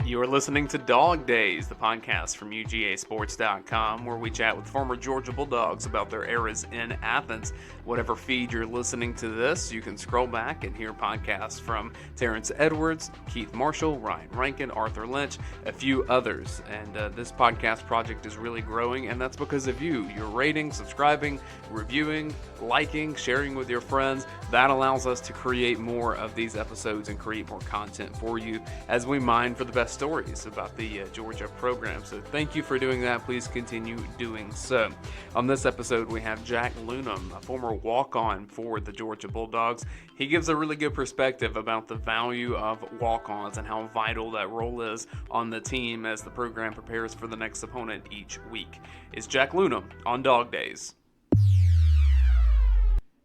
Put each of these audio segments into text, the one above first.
You are listening to Dawg Days, the podcast from UGAsports.com, where we chat with former Georgia Bulldogs about their eras in Athens. Whatever feed you're listening to this, you can scroll back and hear podcasts from Terrence Edwards, Keith Marshall, Ryan Rankin, Arthur Lynch, a few others. And this podcast project is really growing, and that's because of you. You're rating, subscribing, reviewing, liking, sharing with your friends. That allows us to create more of these episodes and create more content for you as we mine for the best stories about the Georgia program. So thank you for doing that. Please continue doing so. On this episode, we have Jack Loonam, a former walk-on for the Georgia Bulldogs. He gives a really good perspective about the value of walk-ons and how vital that role is on the team as the program prepares for the next opponent each week. It's Jack Loonam on Dawg Days.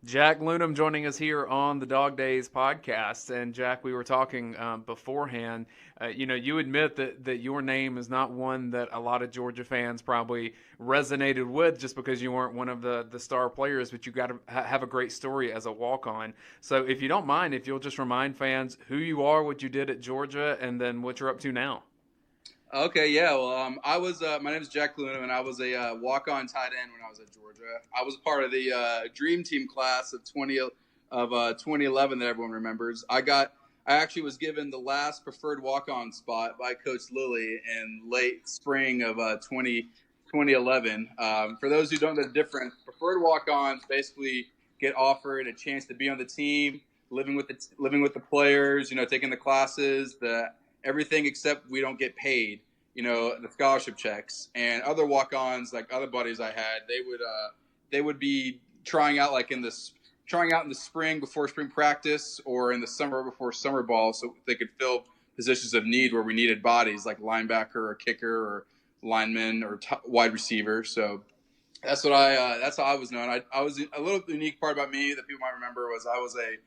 Jack Loonam joining us here on the Dawg Days podcast. And Jack, we were talking beforehand. You admit that your name is not one that a lot of Georgia fans probably resonated with just because you weren't one of the star players, but you got to have a great story as a walk-on. So if you don't mind, if you'll just remind fans who you are, what you did at Georgia, and then what you're up to now. Okay, yeah. Well, my name is Jack Loonam, and I was a walk-on tight end when I was at Georgia. I was part of the Dream Team class of 2011 that everyone remembers. I actually was given the last preferred walk-on spot by Coach Lilly in late spring of 2011. For those who don't know the difference, preferred walk-ons basically get offered a chance to be on the team, living with the players, taking the classes, everything except we don't get paid, the scholarship checks. And other walk-ons, like other buddies I had, they would be trying out in the spring before spring practice or in the summer before summer ball, so they could fill positions of need where we needed bodies like linebacker or kicker or lineman or wide receiver. So that's how I was known. I was a little unique part about me that people might remember was I was a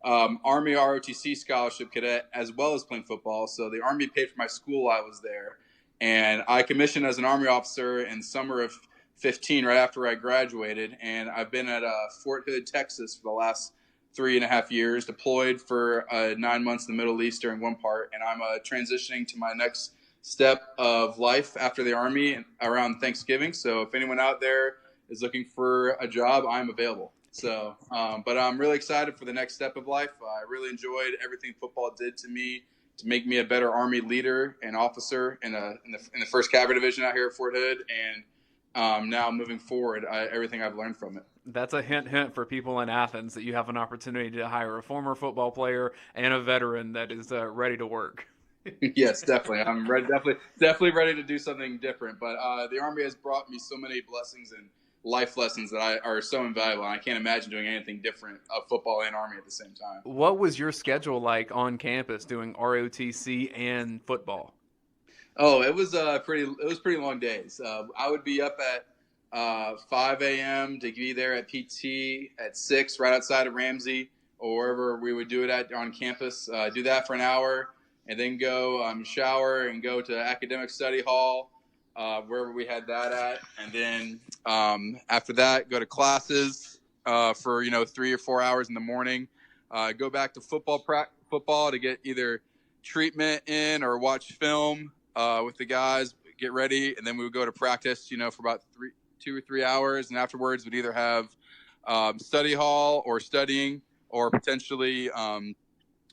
Army ROTC scholarship cadet as well as playing football. So the Army paid for my school while I was there. And I commissioned as an Army officer in summer of 15, right after I graduated. And I've been at Fort Hood, Texas for the last 3.5 years, deployed for 9 months in the Middle East during one part. And I'm transitioning to my next step of life after the Army around Thanksgiving. So if anyone out there is looking for a job, I'm available. So, but I'm really excited for the next step of life. I really enjoyed everything football did to me to make me a better Army leader and officer in the first Cavalry Division out here at Fort Hood. And now moving forward, everything I've learned from it. That's a hint for people in Athens that you have an opportunity to hire a former football player and a veteran that is ready to work. Yes, definitely. I'm definitely ready to do something different. But the Army has brought me so many blessings and life lessons that are so invaluable. And I can't imagine doing anything different of football and Army at the same time. What was your schedule like on campus doing ROTC and football? Oh, it was pretty long days. I would be up at 5 a.m. to be there at PT at 6 right outside of Ramsey or wherever we would do it at on campus. Do that for an hour and then go shower and go to academic study hall. Wherever we had that at, and then after that, go to classes for 3 or 4 hours in the morning. Go back to football to get either treatment in or watch film with the guys, get ready, and then we would go to practice, for about 2 or 3 hours, and afterwards we'd either have study hall or studying, or potentially on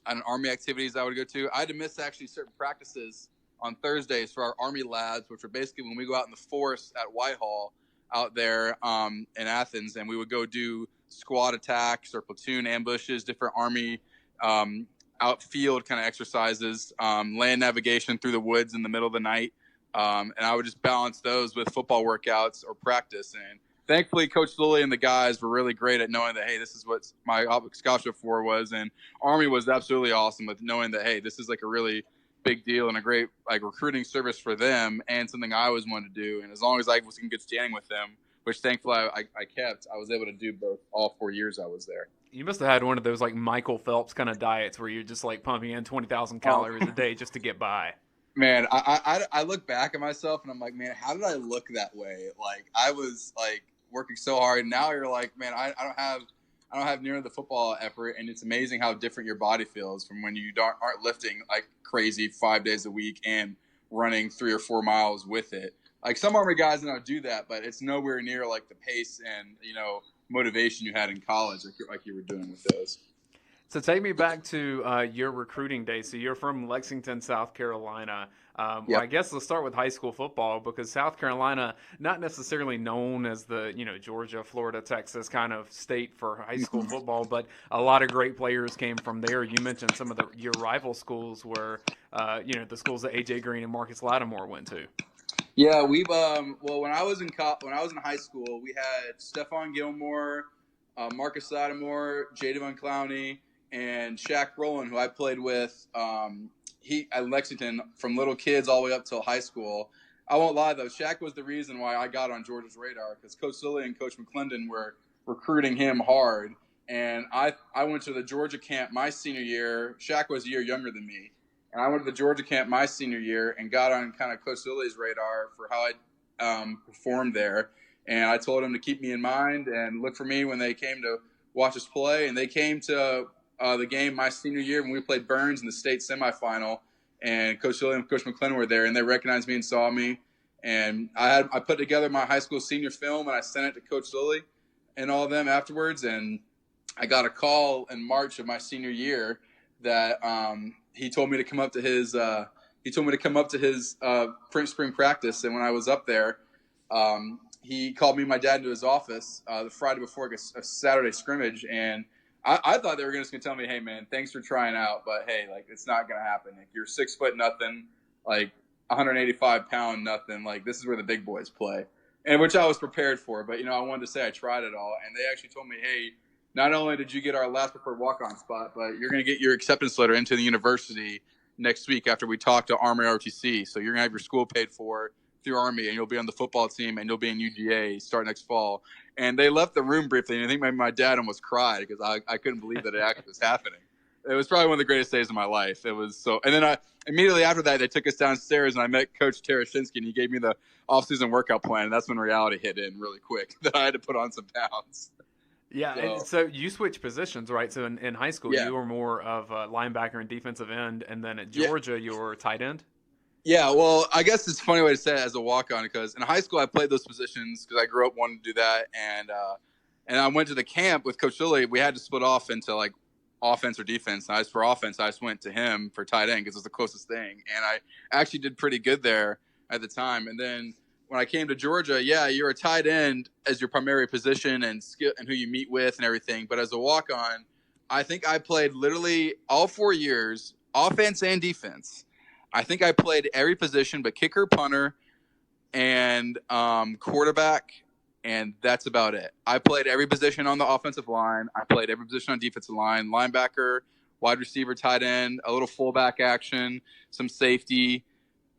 Army activities I would go to. I had to miss actually certain practices on Thursdays for our Army labs, which are basically when we go out in the forest at Whitehall out there in Athens, and we would go do squad attacks or platoon ambushes, different Army outfield kind of exercises, land navigation through the woods in the middle of the night. And I would just balance those with football workouts or practice. And thankfully, Coach Lilly and the guys were really great at knowing that, hey, this is what my scholarship for was. And Army was absolutely awesome with knowing that, hey, this is a really big deal and a great recruiting service for them and something I always wanted to do. And as long as I was in good standing with them, which thankfully I kept, I was able to do both all 4 years I was there. You must have had one of those Michael Phelps kind of diets where you're just pumping in 20,000 calories a day just to get by. Man, I look back at myself and I'm like, man, how did I look that way? I was working so hard. And now you're like, man, I I don't have nearly the football effort, and it's amazing how different your body feels from when you aren't lifting like crazy 5 days a week and running 3 or 4 miles with it. Like some Army guys know do that, but it's nowhere near like the pace and motivation you had in college, like you were doing with those. So take me back to your recruiting days. So you're from Lexington, South Carolina. Well, I guess let's start with high school football, because South Carolina, not necessarily known as the Georgia, Florida, Texas kind of state for high school football, but a lot of great players came from there. You mentioned some of your rival schools were the schools that AJ Green and Marcus Lattimore went to. Yeah, we've well, when I was in high school, we had Stephon Gilmore, Marcus Lattimore, Jadavion Clowney, and Shaq Rowland, who I played with at Lexington from little kids all the way up till high school. I won't lie, though. Shaq was the reason why I got on Georgia's radar, because Coach Lilly and Coach McClendon were recruiting him hard. And I went to the Georgia camp my senior year. Shaq was a year younger than me. And I went to the Georgia camp my senior year and got on kind of Coach Lilly's radar for how I performed there. And I told him to keep me in mind and look for me when they came to watch us play. And they came to the game my senior year when we played Burns in the state semifinal, and Coach Lilly and Coach McClendon were there, and they recognized me and saw me. And I put together my high school senior film, and I sent it to Coach Lilly and all of them afterwards. And I got a call in March of my senior year that he told me to come up to his spring practice. And when I was up there, he called me and my dad into his office the Friday before a Saturday scrimmage, and I thought they were just going to tell me, hey, man, thanks for trying out, but, hey, like, it's not going to happen. Like, you're 6 foot nothing, like 185 pound nothing. Like, this is where the big boys play, and which I was prepared for. But, I wanted to say I tried it all, and they actually told me, hey, not only did you get our last preferred walk-on spot, but you're going to get your acceptance letter into the university next week after we talk to Army ROTC. So you're going to have your school paid for through Army, and you'll be on the football team, and you'll be in UGA start next fall. And they left the room briefly, and I think my dad almost cried because I couldn't believe that it actually was happening. It was probably one of the greatest days of my life. It was so. And then immediately after that, they took us downstairs, and I met Coach Tarashinsky, and he gave me the off-season workout plan, and that's when reality hit in really quick that I had to put on some pounds. Yeah, so you switched positions, right? So in high school, you were more of a linebacker and defensive end, and then at Georgia, you were tight end? Yeah, well, I guess it's a funny way to say it as a walk-on, because in high school I played those positions because I grew up wanting to do that, and I went to the camp with Coach Lilly. We had to split off into like offense or defense. And for offense, I just went to him for tight end because it was the closest thing, and I actually did pretty good there at the time. And then when I came to Georgia, you're a tight end as your primary position and skill and who you meet with and everything. But as a walk-on, I think I played literally all 4 years, offense and defense. I think I played every position but kicker, punter, and quarterback, and that's about it. I played every position on the offensive line. I played every position on defensive line, linebacker, wide receiver, tight end, a little fullback action, some safety.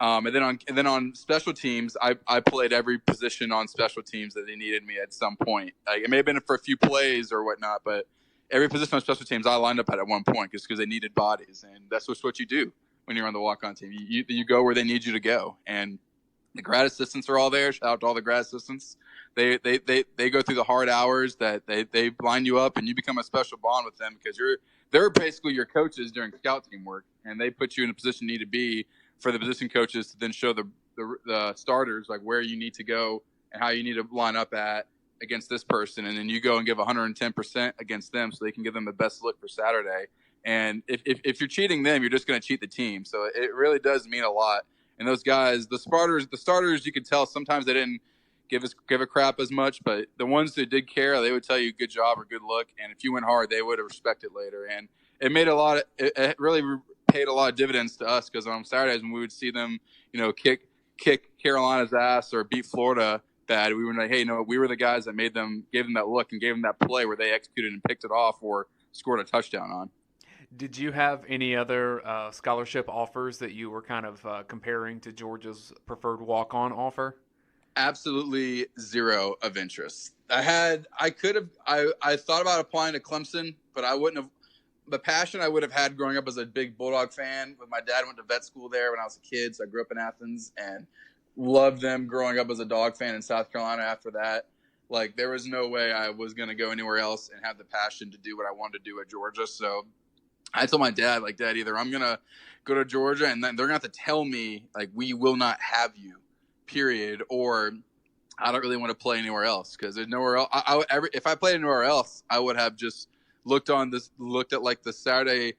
And then on special teams, I played every position on special teams that they needed me at some point. Like, it may have been for a few plays or whatnot, but every position on special teams I lined up at one point just because they needed bodies, and that's just what you do when you're on the walk-on team. You go where they need you to go, and the grad assistants are all there. Shout out to all the grad assistants. They go through the hard hours that they line you up, and you become a special bond with them because they're basically your coaches during scout team work, and they put you in a position you need to be for the position coaches to then show the starters like where you need to go and how you need to line up against this person, and then you go and give 110% against them so they can give them the best look for Saturday. And if you're cheating them, you're just going to cheat the team. So it really does mean a lot. And those guys, the starters, you could tell sometimes they didn't give a crap as much, but the ones that did care, they would tell you good job or good look. And if you went hard, they would have respected later. And it made it really paid a lot of dividends to us, because on Saturdays when we would see them, kick Carolina's ass or beat Florida bad, we were like, hey, no, we were the guys that gave them that look and gave them that play where they executed and picked it off or scored a touchdown on. Did you have any other scholarship offers that you were kind of comparing to Georgia's preferred walk-on offer? Absolutely zero of interest. I thought about applying to Clemson, but I wouldn't have. The passion I would have had growing up as a big Bulldog fan, but my dad went to vet school there when I was a kid, so I grew up in Athens and loved them growing up as a Dog fan in South Carolina after that. Like, there was no way I was going to go anywhere else and have the passion to do what I wanted to do at Georgia. So I told my dad, like, Dad, either I'm going to go to Georgia and then they're going to have to tell me, like, we will not have you, period, or I don't really want to play anywhere else, because there's nowhere else. If I played anywhere else, I would have just looked at like the Saturday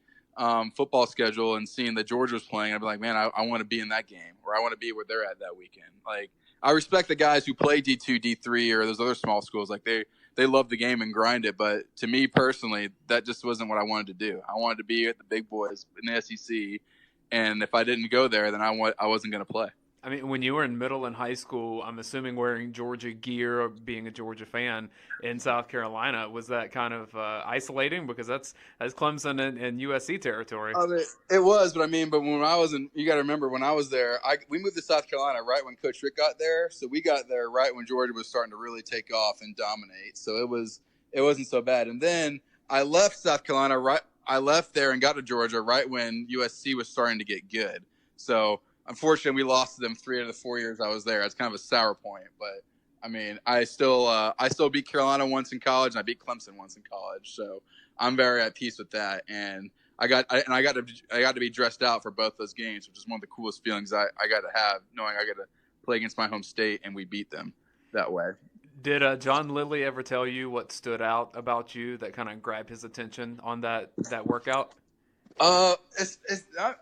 football schedule and seen that Georgia was playing. I'd be like, man, I want to be in that game, or I want to be where they're at that weekend. Like, I respect the guys who play D2, D3, or those other small schools. Like, they love the game and grind it. But to me personally, that just wasn't what I wanted to do. I wanted to be at the big boys in the SEC, and if I didn't go there, then I wasn't going to play. I mean, when you were in middle and high school, I'm assuming wearing Georgia gear or being a Georgia fan in South Carolina, was that kind of isolating? Because that's Clemson and USC territory. I mean, it was, but when I was you got to remember, when I was there, we moved to South Carolina right when Coach Rick got there. So we got there right when Georgia was starting to really take off and dominate. So it wasn't so bad. And then I left South Carolina I left there and got to Georgia right when USC was starting to get good. So unfortunately, we lost to them 3 out of the 4 years I was there. It's kind of a sour point, but I mean, I still beat Carolina once in college, and I beat Clemson once in college. So I'm very at peace with that. And I got to be dressed out for both those games, which is one of the coolest feelings I got to have, knowing I got to play against my home state and we beat them that way. Did John Lilly ever tell you what stood out about you that kind of grabbed his attention on that workout? It's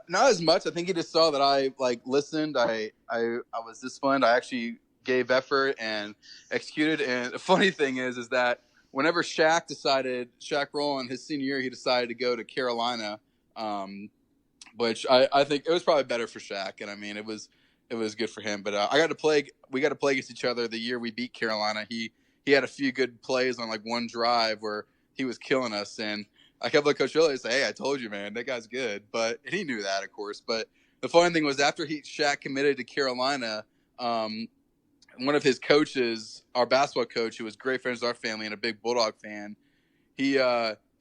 not as much. I think he just saw that I listened. I was disciplined. I actually gave effort and executed. And the funny thing is that whenever Shaq Rowland, his senior year, he decided to go to Carolina, which I think it was probably better for Shaq. And I mean, it was good for him. But we got to play against each other the year we beat Carolina. He had a few good plays on like one drive where he was killing us, and I kept looking at Coach Lilly and say, hey, I told you, man, that guy's good. But he knew that, of course. But the funny thing was, after Shaq committed to Carolina, one of his coaches, our basketball coach, who was great friends with our family and a big Bulldog fan, he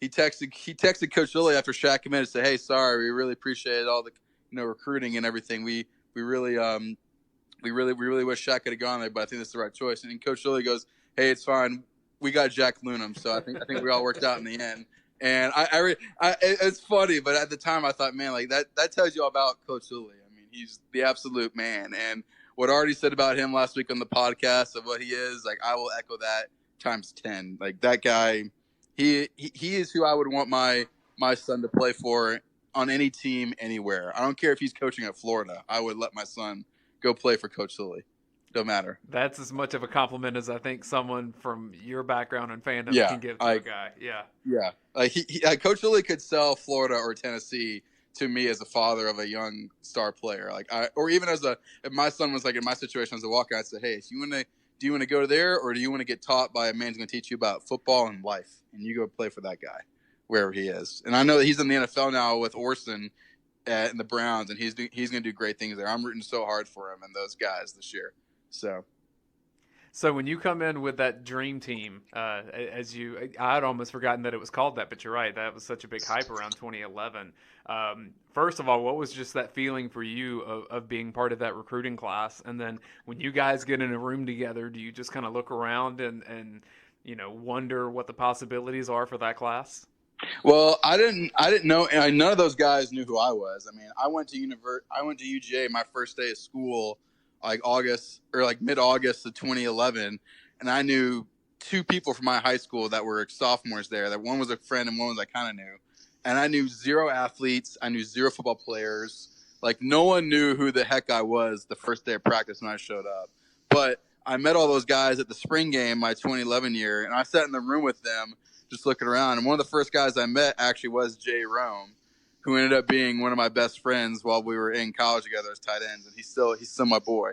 texted Coach Lilly after Shaq committed to say, hey, sorry, we really appreciated all the recruiting and everything. We really wish Shaq could have gone there, but I think that's the right choice. And Coach Lilly goes, hey, it's fine. We got Jack Loonam, so I think we all worked out in the end. And it's funny, but at the time I thought, man, like that tells you all about Coach Lilly. I mean, he's the absolute man. And what I already said about him last week on the podcast of what he is, like, I will echo that times 10. Like, that guy, he is who I would want my son to play for on any team anywhere. I don't care if he's coaching at Florida. I would let my son go play for Coach Lilly. Don't matter. That's as much of a compliment as I think someone from your background and fandom can give to a guy. Yeah. Like Coach Lilly could sell Florida or Tennessee to me as a father of a young star player. Or even if my son was like in my situation as a Walker, I'd say, hey, do you want to go there, or do you want to get taught by a man who's going to teach you about football and life, and you go play for that guy wherever he is. And I know that he's in the NFL now with Orson in the Browns, and he's going to do great things there. I'm rooting so hard for him and those guys this year. So when you come in with that dream team, I'd almost forgotten that it was called that, but you're right. That was such a big hype around 2011. First of all, what was just that feeling for you of being part of that recruiting class? And then when you guys get in a room together, do you just kind of look around and wonder what the possibilities are for that class? Well, I didn't know, and none of those guys knew who I was. I mean, I went to UGA my first day of school, like August or like mid-August of 2011, and I knew 2 people from my high school that were sophomores there. That one was a friend and one was I kind of knew, and I knew 0 athletes. I knew 0 football players. Like, no one knew who the heck I was the first day of practice when I showed up. But I met all those guys at the spring game my 2011 year, and I sat in the room with them just looking around. And one of the first guys I met actually was Jay Rome, who ended up being one of my best friends while we were in college together as tight ends, and he's still my boy.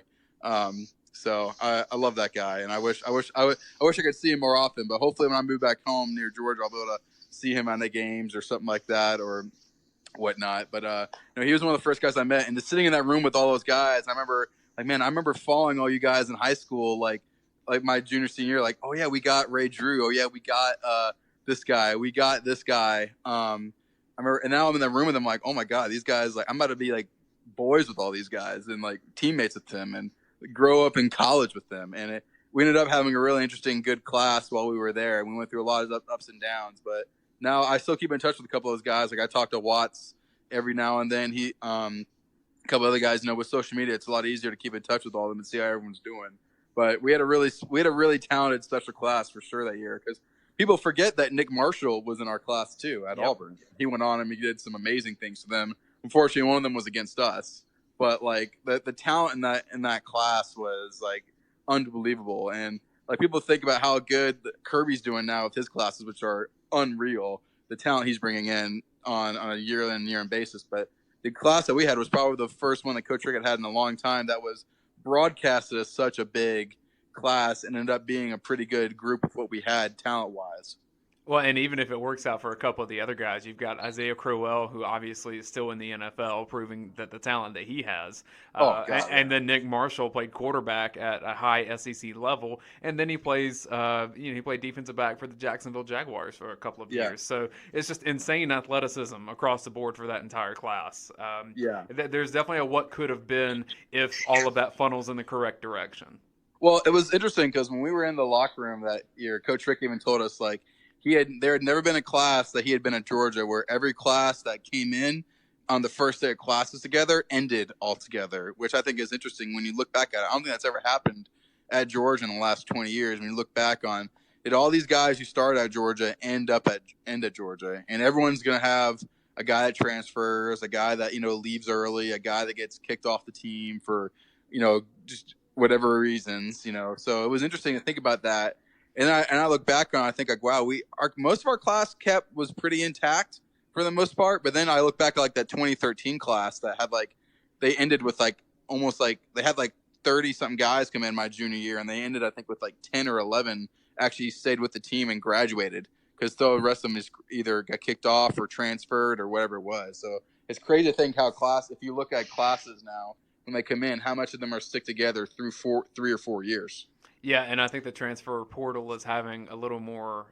So I love that guy, and I wish I could see him more often. But hopefully, when I move back home near Georgia, I'll be able to see him on the games or something like that or whatnot. But he was one of the first guys I met, and just sitting in that room with all those guys, I remember following all you guys in high school, like my junior senior, like, oh yeah, we got Ray Drew, oh yeah, we got this guy, we got this guy. I remember, and now I'm in the room with them, like, oh my God, these guys, like, I'm about to be like boys with all these guys and like teammates with them and grow up in college with them. And we ended up having a really interesting, good class while we were there. We went through a lot of ups and downs, but now I still keep in touch with a couple of those guys. Like I talk to Watts every now and then. A couple other guys, with social media, it's a lot easier to keep in touch with all of them and see how everyone's doing. But we had a really talented special class for sure that year, because people forget that Nick Marshall was in our class too at Auburn. He went on and he did some amazing things for them. Unfortunately, one of them was against us, but like the talent in that class was like unbelievable. And like people think about how good Kirby's doing now with his classes, which are unreal. The talent he's bringing in on a year-in basis, but the class that we had was probably the first one that Coach Rick had in a long time that was broadcasted as such a big class and ended up being a pretty good group of what we had talent-wise. Well, and even if it works out for a couple of the other guys, you've got Isaiah Crowell, who obviously is still in the NFL, proving that the talent that he has. And then Nick Marshall played quarterback at a high SEC level, and then he plays, he played defensive back for the Jacksonville Jaguars for a couple of years. So it's just insane athleticism across the board for that entire class. There's definitely a what could have been if all of that funnels in the correct direction. Well, it was interesting because when we were in the locker room that year, Coach Rick even told us like, there had never been a class that he had been at Georgia where every class that came in on the first day of classes together ended all together, which I think is interesting when you look back at it. I don't think that's ever happened at Georgia in the last 20 years. When you look back on it, all these guys who started at Georgia end at Georgia, and everyone's going to have a guy that transfers, a guy that, leaves early, a guy that gets kicked off the team for, just whatever reasons, So it was interesting to think about that. And I look back on it, I think like, wow, most of our class was pretty intact for the most part. But then I look back at like that 2013 class that had like, they ended with like almost like they had like 30 something guys come in my junior year, and they ended I think with like 10 or 11 actually stayed with the team and graduated, because the rest of them just either got kicked off or transferred or whatever it was. So it's crazy to think how if you look at classes now when they come in, how much of them are stick together through 3 or 4 years. Yeah, and I think the transfer portal is having a little more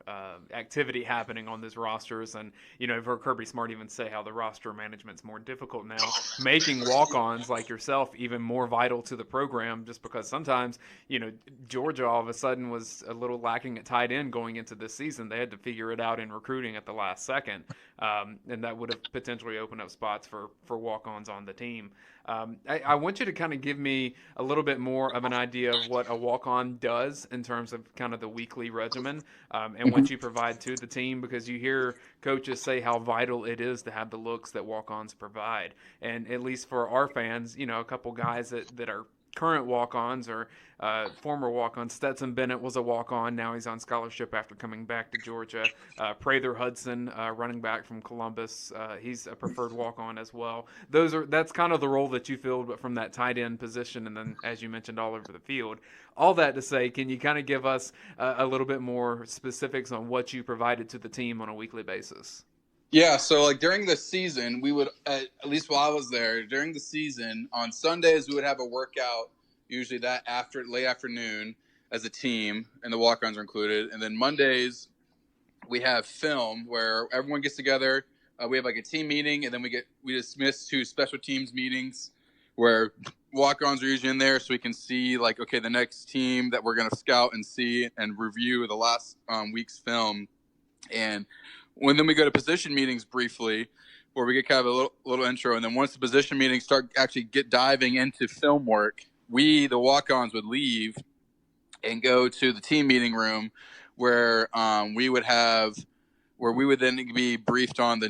activity happening on those rosters. And, you've heard Kirby Smart even say how the roster management's more difficult now, making walk-ons like yourself even more vital to the program, just because sometimes, Georgia all of a sudden was a little lacking at tight end going into this season. They had to figure it out in recruiting at the last second, and that would have potentially opened up spots for walk-ons on the team. I want you to kind of give me a little bit more of an idea of what a walk-on does in terms of kind of the weekly regimen and what you provide to the team, because you hear coaches say how vital it is to have the looks that walk-ons provide. And at least for our fans, a couple guys that are current walk-ons or former walk-ons. Stetson Bennett was a walk-on. Now he's on scholarship after coming back to Georgia. Prather Hudson, running back from Columbus, he's a preferred walk-on as well. That's kind of the role that you filled, but from that tight end position, and then, as you mentioned, all over the field. All that to say, can you kind of give us a little bit more specifics on what you provided to the team on a weekly basis? Yeah, so like during the season, we would, at least while I was there, during the season, on Sundays, we would have a workout, usually late afternoon as a team, and the walk-ons are included. And then Mondays, we have film where everyone gets together. We have like a team meeting, and then we dismiss to special teams meetings where walk-ons are usually in there, so we can see like, okay, the next team that we're going to scout and see and review the last week's film. And then we go to position meetings briefly, where we get kind of a little intro. And then once the position meetings start actually diving into film work, the walk-ons would leave and go to the team meeting room where we would then be briefed on the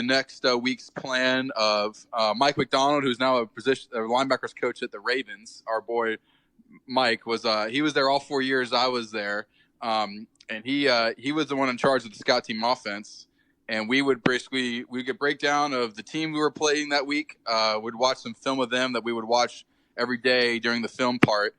next week's plan of Mike McDonald, who's now a linebackers coach at the Ravens. Our boy Mike he was there all 4 years I was there. And he was the one in charge of the scout team offense. And we get breakdown of the team we were playing that week. We'd watch some film of them that we would watch every day during the film part.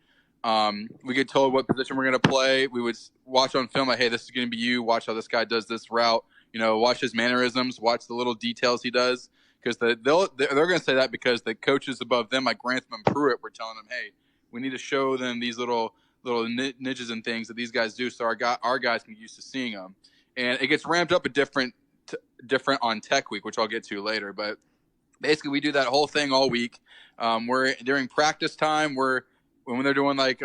We get told what position we're going to play. We would watch on film like, hey, this is going to be you. Watch how this guy does this route. Watch his mannerisms. Watch the little details he does. Because they're going to say that because the coaches above them, like Grantham and Pruitt, were telling them, hey, we need to show them these little niches and things that these guys do, so our guys can get used to seeing them. And it gets ramped up a different on Tech Week, which I'll get to later. But basically, we do that whole thing all week. We're during practice time. When they're doing like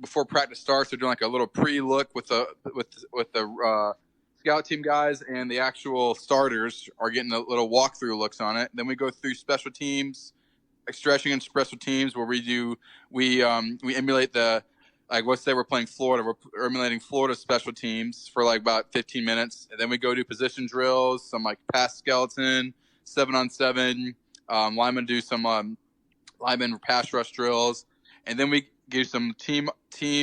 before practice starts, they're doing like a little pre-look with the scout team guys, and the actual starters are getting a little walkthrough looks on it. Then we go through special teams, like stretching and special teams, where we emulate the, like, let's say we're playing Florida, we're emulating Florida special teams for like about 15 minutes, and then we go do position drills, some like pass skeleton, 7-on-7. Linemen do some lineman pass rush drills, and then we do some team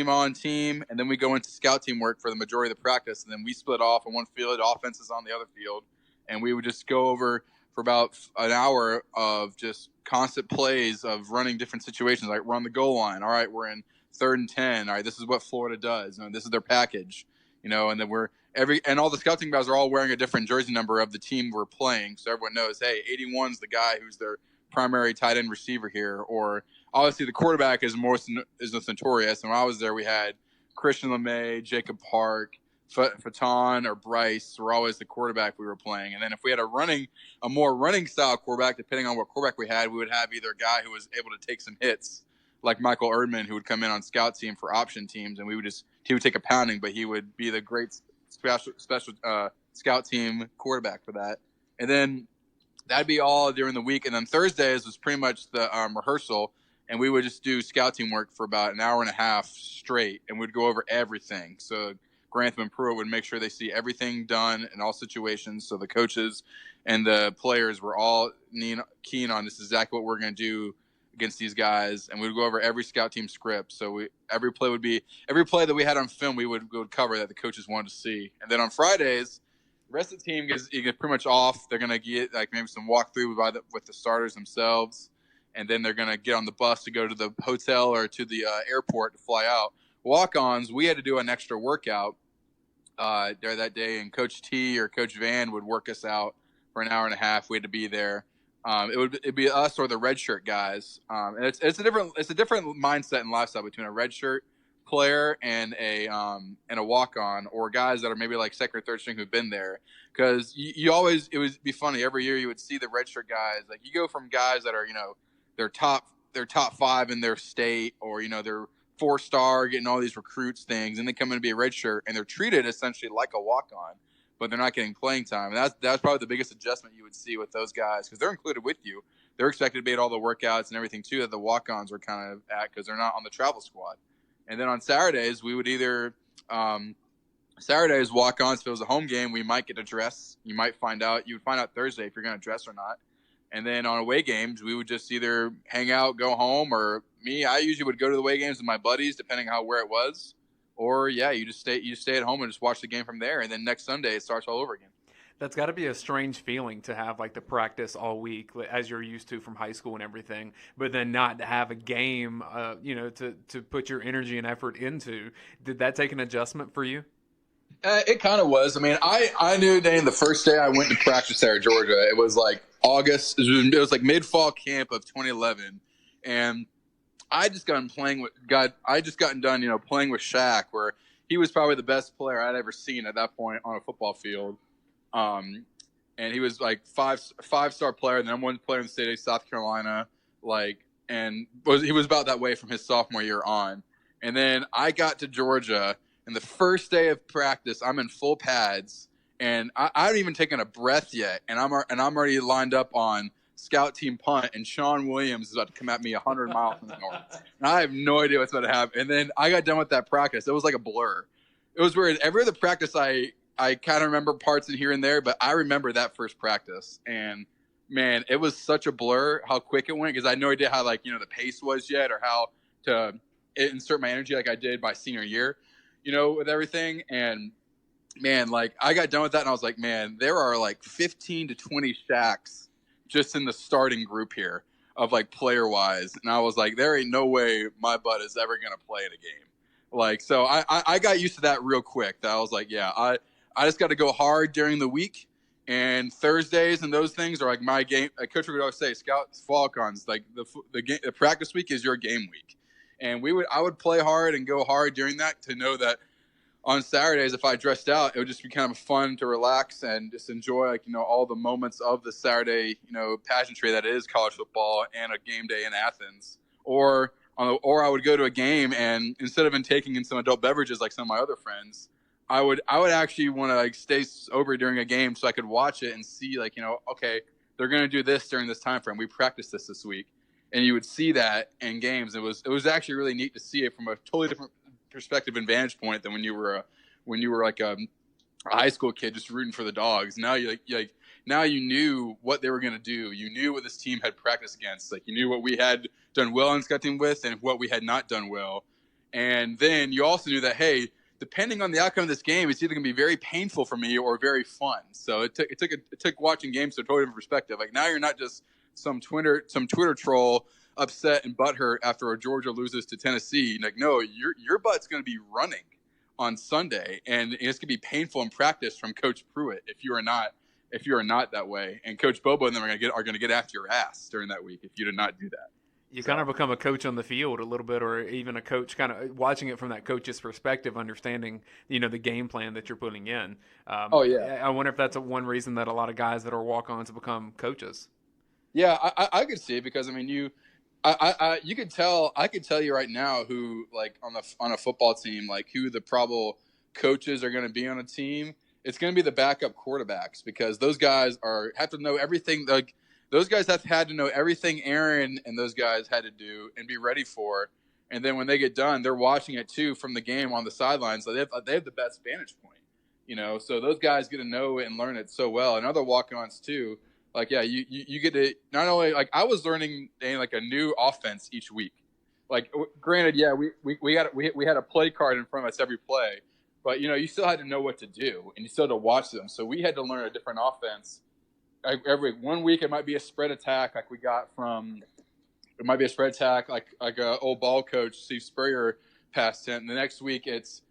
on team, and then we go into scout team work for the majority of the practice, and then we split off on one field, offense is on the other field, and we would just go over for about an hour of just constant plays of running different situations, like we're on the goal line. All right, we're in 3rd and 10. All right, this is what Florida does. This is their package, and then all the scouting guys are all wearing a different jersey number of the team we're playing, so everyone knows, hey, 81 is the guy who's their primary tight end receiver here. Or obviously the quarterback is notorious. And when I was there, we had Christian LeMay, Jacob Park, Faton, or Bryce were always the quarterback we were playing. And then if we had a more running style quarterback, depending on what quarterback we had, we would have either a guy who was able to take some hits, like Michael Erdman, who would come in on scout team for option teams, and he would take a pounding, but he would be the great special scout team quarterback for that. And then that'd be all during the week. And then Thursdays was pretty much the rehearsal, and we would just do scout team work for about an hour and a half straight, and we'd go over everything. So Grantham and Pruitt would make sure they see everything done in all situations. So the coaches and the players were all keen on this is exactly what we're going to do against these guys, and we'd go over every scout team script. So every play that we had on film, we would cover that the coaches wanted to see. And then on Fridays, the rest of the team is pretty much off. They're going to get like maybe some walkthrough with the starters themselves, and then they're going to get on the bus to go to the hotel or to the airport to fly out. Walk-ons, we had to do an extra workout there that day, and Coach T or Coach Van would work us out for an hour and a half. We had to be there. It'd be us or the Redshirt guys. And it's a different mindset and lifestyle between a Redshirt player and a walk-on, or guys that are maybe like second or third string who've been there. Because you always, it would be funny every year you would see the Redshirt guys, like you go from guys that are, they're top 5 in their state, or they're 4-star getting all these recruits things, and they come in to be a Redshirt and they're treated essentially like a walk-on, but they're not getting playing time. And that's probably the biggest adjustment you would see with those guys, because they're included with you. They're expected to be at all the workouts and everything too that the walk-ons are kind of at, because they're not on the travel squad. And then on Saturdays, we would either Saturdays walk-ons. If it was a home game, we might get to dress. You would find out Thursday if you're going to dress or not. And then on away games, we would just either hang out, go home, or I usually would go to the away games with my buddies, depending on where it was. Or you stay at home and just watch the game from there. And then next Sunday it starts all over again. That's got to be a strange feeling to have like the practice all week as you're used to from high school and everything, but then not to have a game, to put your energy and effort into. Did that take an adjustment for you? It kind of was. I mean, I knew Dayne the first day I went to practice there at Georgia. It was like August. It was like mid-fall camp of 2011, and I just gotten done, playing with Shaq, where he was probably the best player I'd ever seen at that point on a football field. And he was like five-star player, the number one player in the state of South Carolina, he was about that way from his sophomore year on. And then I got to Georgia, and the first day of practice, I'm in full pads, and I haven't even taken a breath yet, and I'm already lined up on scout team punt, and Sean Williams is about to come at me 100 miles from the north. And I have no idea what's about to happen. And then I got done with that practice. It was like a blur. It was weird. Every other practice I kind of remember parts in here and there, but I remember that first practice. And, man, it was such a blur how quick it went, because I had no idea how, the pace was yet, or how to insert my energy like I did my senior year, with everything. And, man, I got done with that, and I was like, man, there are 15 to 20 Shaqs just in the starting group here of player-wise. And I was like, there ain't no way my butt is ever going to play in a game. So I got used to that real quick. That I was like, yeah, I just got to go hard during the week, and Thursdays and those things are my game. Coach would always say, Scouts, Walkons, the practice week is your game week. And I would play hard and go hard during that, to know that on Saturdays, if I dressed out, it would just be kind of fun to relax and just enjoy, all the moments of the Saturday, pageantry that is college football and a game day in Athens. Or or I would go to a game, and instead of taking in some adult beverages like some of my other friends, I would actually want to like stay sober during a game so I could watch it and see like, okay, they're going to do this during this time frame. We practiced this week, and you would see that in games. It was actually really neat to see it from a totally different perspective and vantage point than when you were like a high school kid just rooting for the Dogs. Now now you knew what they were going to do. You knew what this team had practiced against. Like you knew what we had done well in scouting with and what we had not done well. And then you also knew that, hey, depending on the outcome of this game, it's either going to be very painful for me or very fun. So it took watching games to a totally different perspective. Like now you're not just some Twitter troll upset and butthurt after Georgia loses to Tennessee. Like, no, your butt's going to be running on Sunday, and it's going to be painful in practice from Coach Pruitt if you are not that way. And Coach Bobo and them are going to get after your ass during that week if you did not do that. You kind of become a coach on the field a little bit, or even a coach kind of watching it from that coach's perspective, understanding, the game plan that you're putting in. Oh, yeah. I wonder if that's one reason that a lot of guys that are walk-ons become coaches. Yeah, I could see it because, I mean, you could tell, I could tell you right now who, like, on a football team, like, who the probable coaches are going to be on a team. It's going to be the backup quarterbacks because those guys have to know everything, like, those guys have had to know everything Aaron and those guys had to do and be ready for. And then when they get done, they're watching it too from the game on the sidelines. So they have the best vantage point, So those guys get to know it and learn it so well. And other walk-ons too. Like, yeah, you get to not only like I was learning like a new offense each week. Like, granted, yeah, we had a play card in front of us every play, but you still had to know what to do and you still had to watch them. So we had to learn a different offense. Every 1 week it might be a spread attack like we got from it might be a spread attack like a old ball coach Steve Spurrier passed in. The next week it's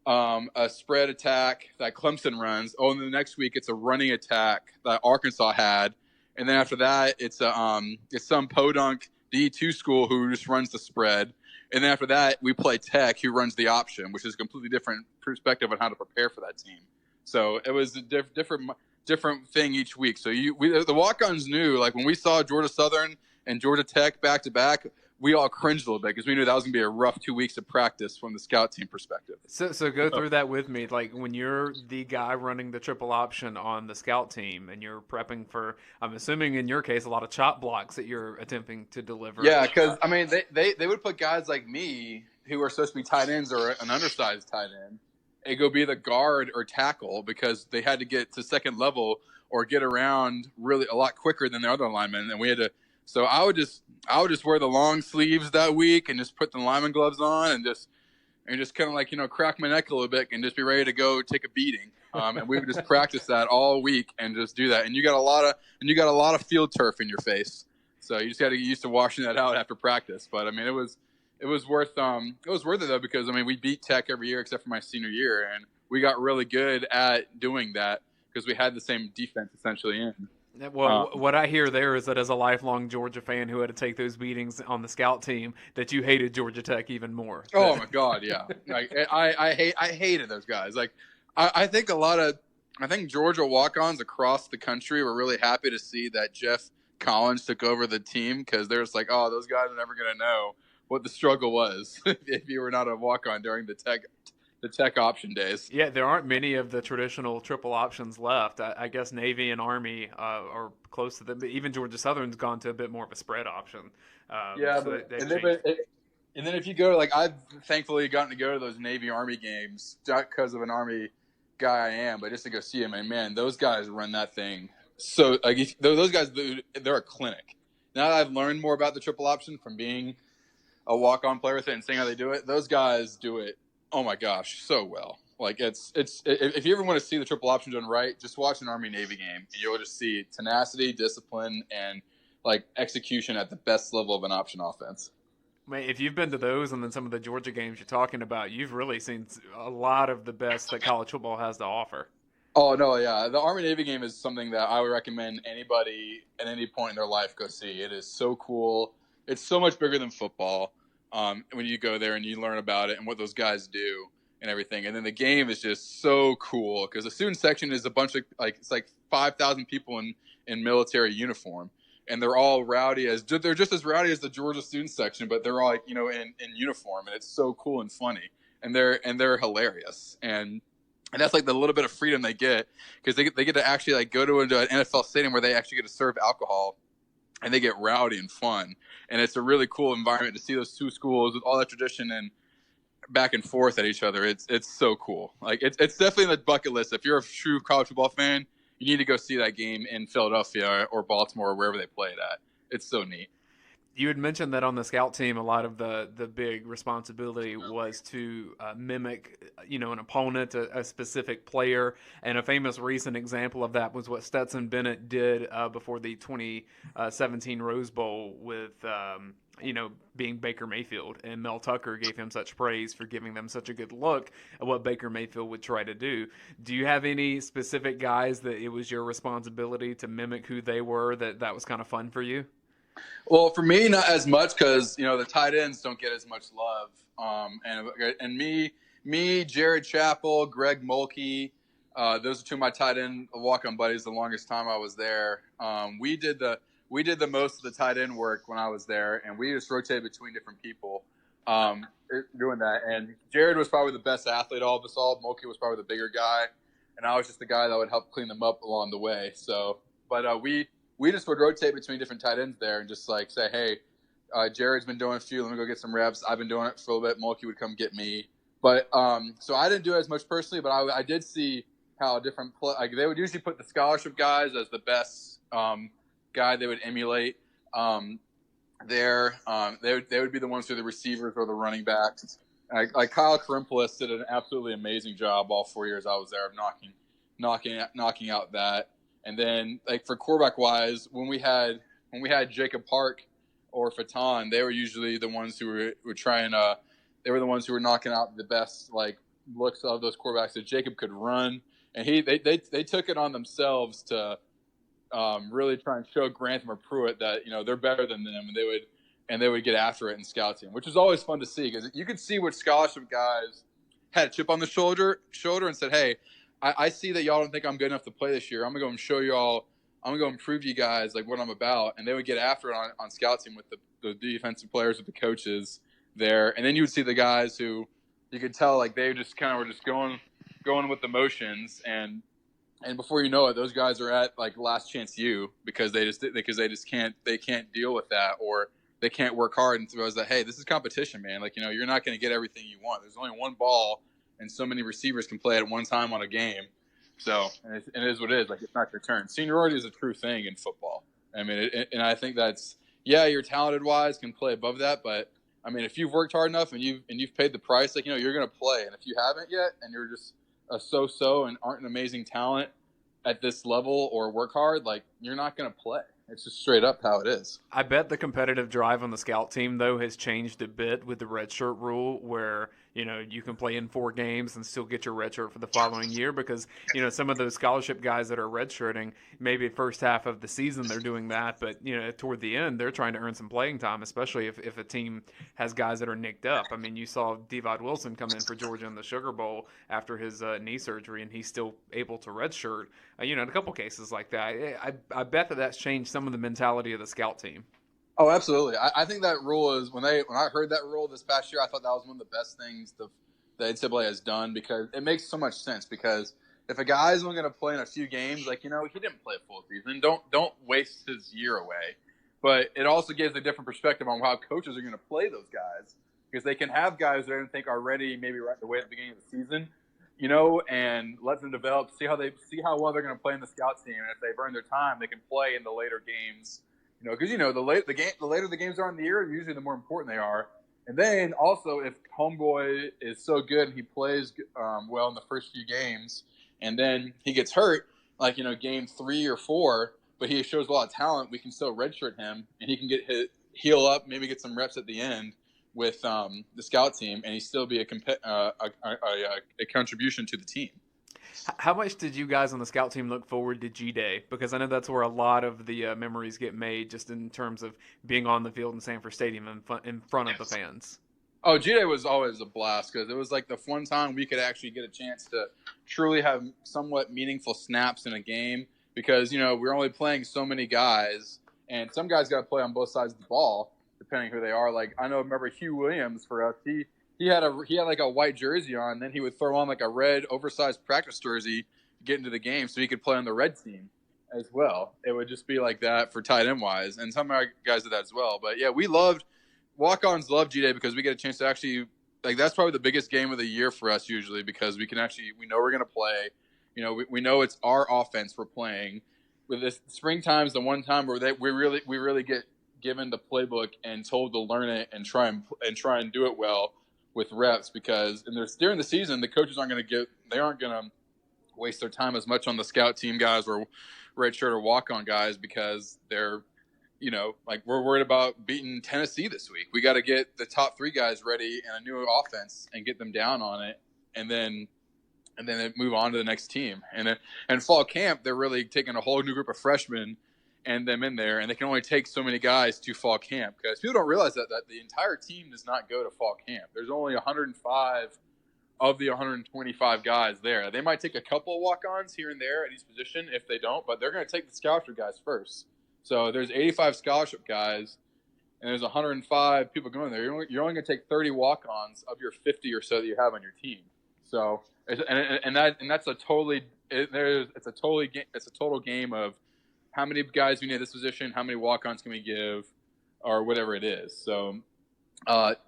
a spread attack that Clemson runs. Oh, and the next week it's a running attack that Arkansas had, and then after that it's some podunk D2 school who just runs the spread, and then after that we play Tech who runs the option, which is a completely different perspective on how to prepare for that team. So it was a different thing each week. So the walk-ons knew, like when we saw Georgia Southern and Georgia Tech back to back, we all cringed a little bit because we knew that was going to be a rough 2 weeks of practice from the scout team perspective. So go through that with me. Like when you're the guy running the triple option on the scout team and you're prepping for, I'm assuming in your case, a lot of chop blocks that you're attempting to deliver. Yeah, because I mean, they would put guys like me who are supposed to be tight ends or an undersized tight end and go be the guard or tackle because they had to get to second level or get around really a lot quicker than the other linemen, and we had to. So I would just wear the long sleeves that week and just put the lineman gloves on and just kind of like crack my neck a little bit and just be ready to go take a beating. And we would just practice that all week and just do that. And you got a lot of field turf in your face, so you just got to get used to washing that out after practice. But I mean, it was worth it though because I mean we beat Tech every year except for my senior year, and we got really good at doing that because we had the same defense essentially in. Well, what I hear there is that as a lifelong Georgia fan who had to take those beatings on the scout team, that you hated Georgia Tech even more. Oh my God, yeah. Like I hated those guys. Like I think Georgia walk-ons across the country were really happy to see that Jeff Collins took over the team because they're just like, oh, those guys are never gonna know what the struggle was if you were not a walk-on during the Tech option days. Yeah, there aren't many of the traditional triple options left. I guess Navy and Army are close to them. But even Georgia Southern's gone to a bit more of a spread option. Yeah, so and then if you go, like I've thankfully gotten to go to those Navy Army games, not because of an Army guy I am, but just to go see them. And man, those guys run that thing. So like those guys, they're a clinic. Now that I've learned more about the triple option from being a walk-on player with it and seeing how they do it, those guys do it. Oh my gosh, so well. Like it's if you ever want to see the triple option done right, just watch an Army-Navy game and you'll just see tenacity, discipline, and like execution at the best level of an option offense. Man, if you've been to those and then some of the Georgia games you're talking about, you've really seen a lot of the best that college football has to offer. Oh no, yeah. The Army-Navy game is something that I would recommend anybody at any point in their life go see. It is so cool. It's so much bigger than football. When you go there and you learn about it and what those guys do and everything. And then the game is just so cool because the student section is a bunch of it's like 5,000 people in military uniform. and they're all rowdy they're just as rowdy as the Georgia student section, but they're all like, you know, in uniform, and it's so cool and funny, and they're hilarious, and that's like the little bit of freedom they get, because they get to actually like go to an NFL stadium where they actually get to serve alcohol, and they get rowdy and fun, and it's a really cool environment to see those two schools with all that tradition and back and forth at each other. It's so cool. Like it's definitely on the bucket list. If you're a true college football fan, you need to go see that game in Philadelphia or Baltimore or wherever they play it at. It's so neat. You had mentioned that on the scout team, a lot of the big responsibility was to mimic, you know, an opponent, a specific player. And a famous recent example of that was what Stetson Bennett did before the 2017 Rose Bowl with, you know, being Baker Mayfield. And Mel Tucker gave him such praise for giving them such a good look at what Baker Mayfield would try to do. Do you have any specific guys that it was your responsibility to mimic who they were, that was kind of fun for you? Well, for me, not as much, because, you know, the tight ends don't get as much love. And me, Jared Chappell, Greg Mulkey, those are two of my tight end walk-on buddies. The longest time I was there, we did the most of the tight end work when I was there, and we just rotated between different people doing that. And Jared was probably the best athlete of all of us all. Mulkey was probably the bigger guy, and I was just the guy that would help clean them up along the way. So, but we just would rotate between different tight ends there and just like say, hey, Jared's been doing a few. Let me go get some reps. I've been doing it for a little bit. Mulkey would come get me. But so I didn't do it as much personally, but I did see how different like they would usually put the scholarship guys as the best guy they would emulate. They would be the ones who are the receivers or the running backs. Like Kyle Karimpolis did an absolutely amazing job all 4 years I was there of knocking out that. And then, like for quarterback wise, when we had Jacob Park or Fatan, they were usually the ones who were trying. They were the ones who were knocking out the best like looks of those quarterbacks that Jacob could run, and they took it on themselves to really try and show Grantham or Pruitt that, you know, they're better than them, and they would get after it in scouting, which was always fun to see, because you could see which scholarship guys had a chip on the shoulder and said, hey, I see that y'all don't think I'm good enough to play this year. I'm going to go and show y'all. I'm going to go and prove to you guys like what I'm about. And they would get after it on scout team with the defensive players, with the coaches there. And then you would see the guys who you could tell like they just kind of were just going with the motions. And before you know it, those guys are at like last chance you, because they can't deal with that, or they can't work hard. And so I was like, hey, this is competition, man. Like, you know, you're not going to get everything you want. There's only one ball, and so many receivers can play at one time on a game. So, and it is what it is. Like, it's not your turn. Seniority is a true thing in football. I mean, and I think that's, yeah, you're talented-wise, can play above that. But, I mean, if you've worked hard enough and you've paid the price, like, you know, you're going to play. And if you haven't yet, and you're just a so-so and aren't an amazing talent at this level or work hard, like, you're not going to play. It's just straight up how it is. I bet the competitive drive on the scout team, though, has changed a bit with the redshirt rule, where, you know, you can play in 4 games and still get your redshirt for the following year, because, you know, some of those scholarship guys that are redshirting, maybe first half of the season they're doing that, but, you know, toward the end they're trying to earn some playing time, especially if a team has guys that are nicked up. I mean, you saw Devod Wilson come in for Georgia in the Sugar Bowl after his knee surgery, and he's still able to redshirt. You know, in a couple cases like that, I bet that's changed some of the mentality of the scout team. Oh, absolutely. I think that rule is, when I heard that rule this past year, I thought that was one of the best things the NCAA has done, because it makes so much sense. Because if a guy's only going to play in a few games, like, you know, he didn't play a full season. Don't waste his year away. But it also gives a different perspective on how coaches are going to play those guys, because they can have guys that I don't think are ready maybe right away at the beginning of the season, you know, and let them develop, see how well they're going to play in the scout team, and if they've earned their time, they can play in the later games. You know, because, you know, the later the games are in the year, usually the more important they are. And then also, if homeboy is so good and he plays well in the first few games, and then he gets hurt, like, you know, game 3 or 4, but he shows a lot of talent, we can still redshirt him, and he can heal up, maybe get some reps at the end with the scout team, and he still be a contribution to the team. How much did you guys on the scout team look forward to G-Day? Because I know that's where a lot of the memories get made, just in terms of being on the field in Sanford Stadium in front of the fans. Oh, G-Day was always a blast, because it was like the one time we could actually get a chance to truly have somewhat meaningful snaps in a game, because, you know, we're only playing so many guys, And some guys got to play on both sides of the ball, depending who they are. Like I remember Hugh Williams for us. He had like a white jersey on, then he would throw on like a red oversized practice jersey to get into the game so he could play on the red team as well. It would just be like that for tight end wise, and some of our guys did that as well. But yeah, walk-ons love G-Day because we get a chance to actually, like, that's probably the biggest game of the year for us usually, because we know we're going to play. You know, we know it's our offense we're playing. With this springtime's the one time where we really get given the playbook and told to learn it and try and do it well with reps, because during the season the coaches aren't going to waste their time as much on the scout team guys or redshirt or walk-on guys, because they're, you know, like, we're worried about beating Tennessee this week. We got to get the top 3 guys ready and a new offense and get them down on it, and then they move on to the next team. And fall camp, they're really taking a whole new group of freshmen and them in there, and they can only take so many guys to fall camp, because people don't realize that the entire team does not go to fall camp. There's only 105 of the 125 guys there. They might take a couple of walk-ons here and there at each position if they don't, but they're going to take the scholarship guys first. So there's 85 scholarship guys, and there's 105 people going there. You're only going to take 30 walk-ons of your 50 or so that you have on your team. So that's a total game of how many guys we need at this position, how many walk-ons can we give, or whatever it is. So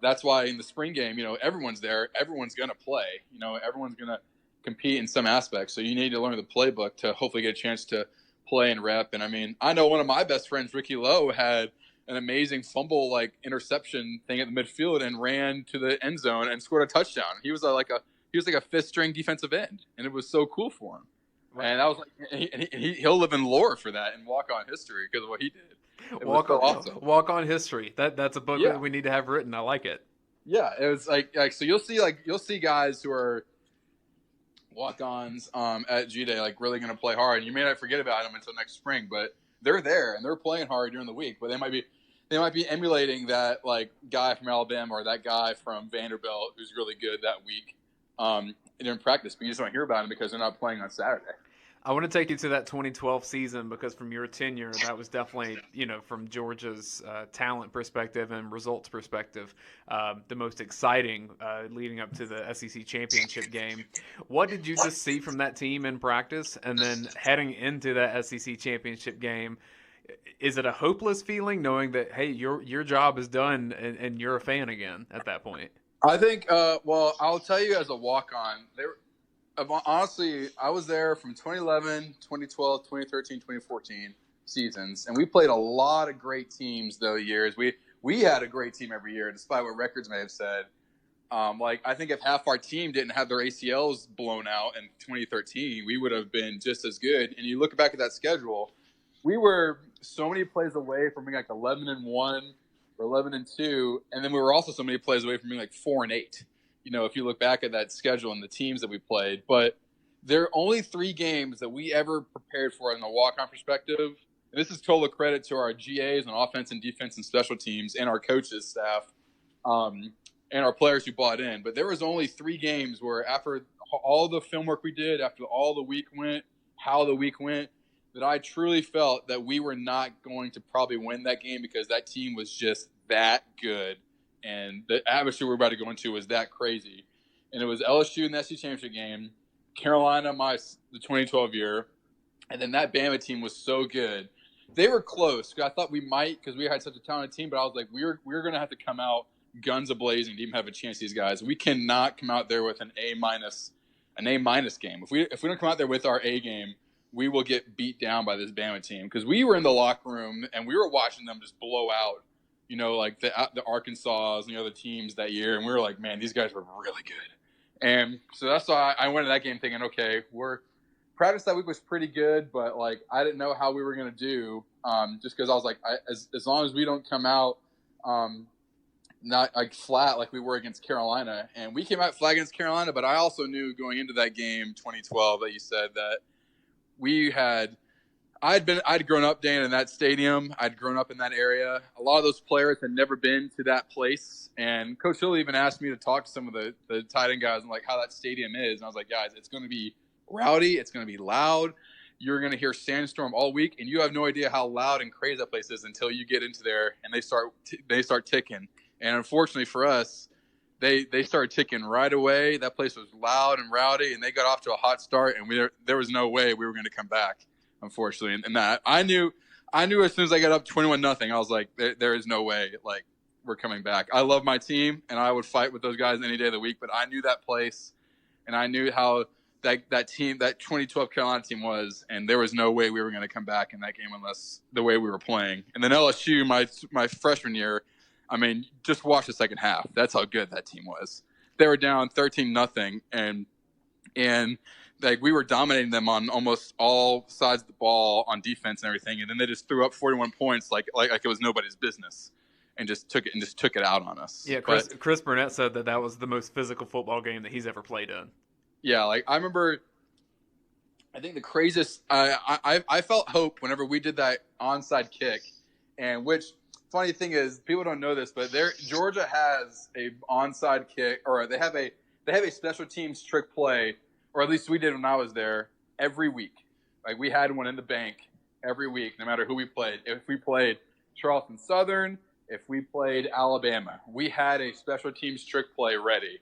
that's why in the spring game, you know, everyone's there, everyone's going to play, you know, everyone's going to compete in some aspects. So you need to learn the playbook to hopefully get a chance to play and rep. And I mean, I know one of my best friends, Ricky Lowe, had an amazing fumble, like, interception thing at the midfield and ran to the end zone and scored a touchdown. He was like a fifth string defensive end, and it was so cool for him. Right. And I was like, he'll live in lore for that and walk on history because of what he did. Walk on history. That's a book that we need to have written. I like it. Yeah, it was like so you'll see guys who are walk-ons at G-Day, like, really going to play hard, and you may not forget about them until next spring, but they're there and they're playing hard during the week. But they might be emulating that, like, guy from Alabama or that guy from Vanderbilt who's really good that week in practice, but you just don't hear about him because they're not playing on Saturday. I want to take you to that 2012 season, because from your tenure, that was definitely, you know, from Georgia's talent perspective and results perspective, the most exciting leading up to the SEC championship game. What did you just see from that team in practice, and then heading into that SEC championship game? Is it a hopeless feeling knowing that, hey, your job is done and you're a fan again at that point? I think, well, I'll tell you, as a walk-on, honestly, I was there from 2011, 2012, 2013, 2014 seasons, and we played a lot of great teams those years. We had a great team every year, despite what records may have said. Like, I think if half our team didn't have their ACLs blown out in 2013, we would have been just as good. And you look back at that schedule, we were so many plays away from being like 11-1 or 11-2, and then we were also so many plays away from being like 4-8. You know, if you look back at that schedule and the teams that we played. But there are only 3 games that we ever prepared for in the walk-on perspective. And this is total credit to our GAs on offense and defense and special teams and our coaches staff and our players who bought in. But there was only 3 games where, after all the film work we did, after all the week went, how the week went, that I truly felt that we were not going to probably win that game, because that team was just that good. And the atmosphere we're about to go into was that crazy. And it was LSU in the SEC championship game, Carolina the 2012 year, and then that Bama team was so good. They were close. I thought we might, because we had such a talented team, but I was like, we're going to have to come out guns a-blazing to even have a chance, these guys. We cannot come out there with an A- game. If we don't come out there with our A game, we will get beat down by this Bama team, because we were in the locker room and we were watching them just blow out, you know, like the Arkansas and the other teams that year. And we were like, man, these guys were really good. And so that's why I went to that game thinking, okay, practice that week was pretty good, but, like, I didn't know how we were going to do, just because I was like, as long as we don't come out not like flat like we were against Carolina. And we came out flat against Carolina, but I also knew going into that game 2012 that you said that I'd grown up, Dane, in that stadium. I'd grown up in that area. A lot of those players had never been to that place. And Coach Lilly even asked me to talk to some of the tight end guys and, like, how that stadium is. And I was like, guys, it's going to be rowdy. It's going to be loud. you're going to hear Sandstorm all week, and you have no idea how loud and crazy that place is until you get into there and they start ticking. And unfortunately for us, they started ticking right away. That place was loud and rowdy, and they got off to a hot start, and there was no way we were going to come back, unfortunately. And that I knew as soon as I got up 21-0, I was like, there is no way, like, we're coming back. I love my team, and I would fight with those guys any day of the week, but I knew that place, and I knew how that team, that 2012 Carolina team was, and there was no way we were going to come back in that game unless the way we were playing. And then LSU, my freshman year, I mean, just watch the second half. That's how good that team was. They were down 13-0, and like we were dominating them on almost all sides of the ball on defense and everything, and then they just threw up 41 points like it was nobody's business, and just took it out on us. Yeah, Chris Burnett said that was the most physical football game that he's ever played in. Yeah, like I remember, I think the craziest, I felt hope whenever we did that onside kick, and which funny thing is people don't know this, but Georgia has a onside kick, or they have a special teams trick play, or at least we did when I was there, every week. Like we had one in the bank every week, no matter who we played. If we played Charleston Southern, if we played Alabama, we had a special teams trick play ready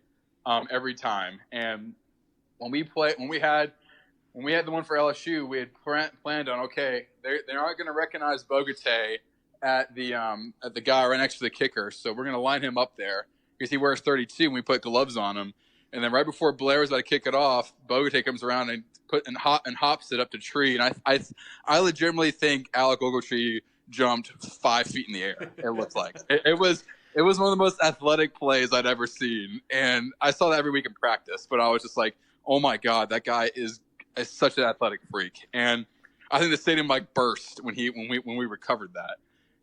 every time. And when we had the one for LSU, we had planned on, okay, they aren't going to recognize Bogate at the guy right next to the kicker, so we're going to line him up there because he wears 32 and we put gloves on him. And then right before Blair was about to kick it off, Bogate comes around and hops it up the tree. And I legitimately think Alec Ogletree jumped 5 feet in the air. It looks like it was one of the most athletic plays I'd ever seen. And I saw that every week in practice, but I was just like, oh my God, that guy is such an athletic freak. And I think the stadium like burst when we recovered that.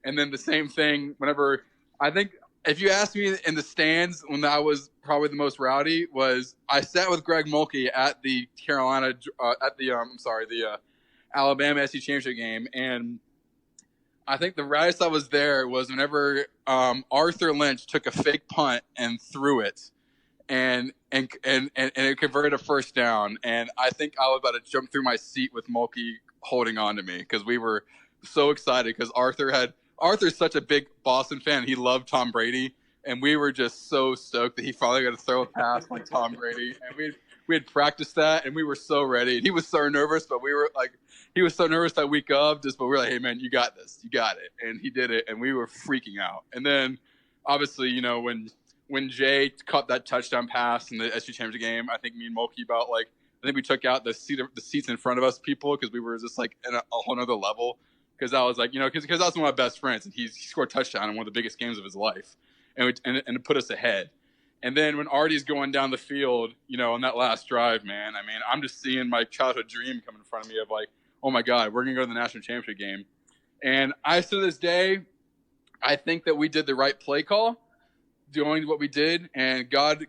And then the same thing whenever, I think if you ask me in the stands when I was probably the most rowdy, was I sat with Greg Mulkey at the Alabama SEC championship game, and I think the rowdiest I was there was whenever Arthur Lynch took a fake punt and threw it, and it converted a first down. And I think I was about to jump through my seat with Mulkey holding on to me because we were so excited because Arthur's such a big Boston fan. He loved Tom Brady, and we were just so stoked that he finally got to throw a pass like Tom Brady. And we had practiced that, and we were so ready. And he was so nervous, but he was so nervous that week of, but we were like, hey, man, you got this. You got it. And he did it, and we were freaking out. And then, obviously, you know, when Jay caught that touchdown pass in the SC Championship game, I think me and Mulkey we took out the seats in front of us people because we were just like in a whole nother level. Because I was like, you know, because I was one of my best friends, and he scored a touchdown in one of the biggest games of his life, and it put us ahead. And then when Artie's going down the field, you know, on that last drive, man, I mean, I'm just seeing my childhood dream come in front of me of like, oh my God, we're gonna go to the national championship game. And to this day, I think that we did the right play call, doing what we did, and God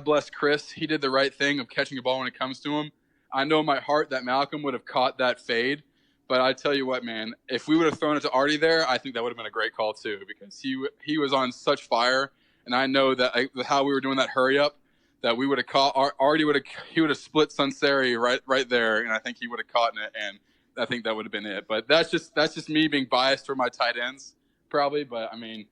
bless Chris. He did the right thing of catching the ball when it comes to him. I know in my heart that Malcolm would have caught that fade. But I tell you what, man, if we would have thrown it to Artie there, I think that would have been a great call too, because he was on such fire, and I know that how we were doing that hurry up, that we would have caught Artie would have split Sunseri right there, and I think he would have caught it, and I think that would have been it. But that's just me being biased for my tight ends, probably. But I mean,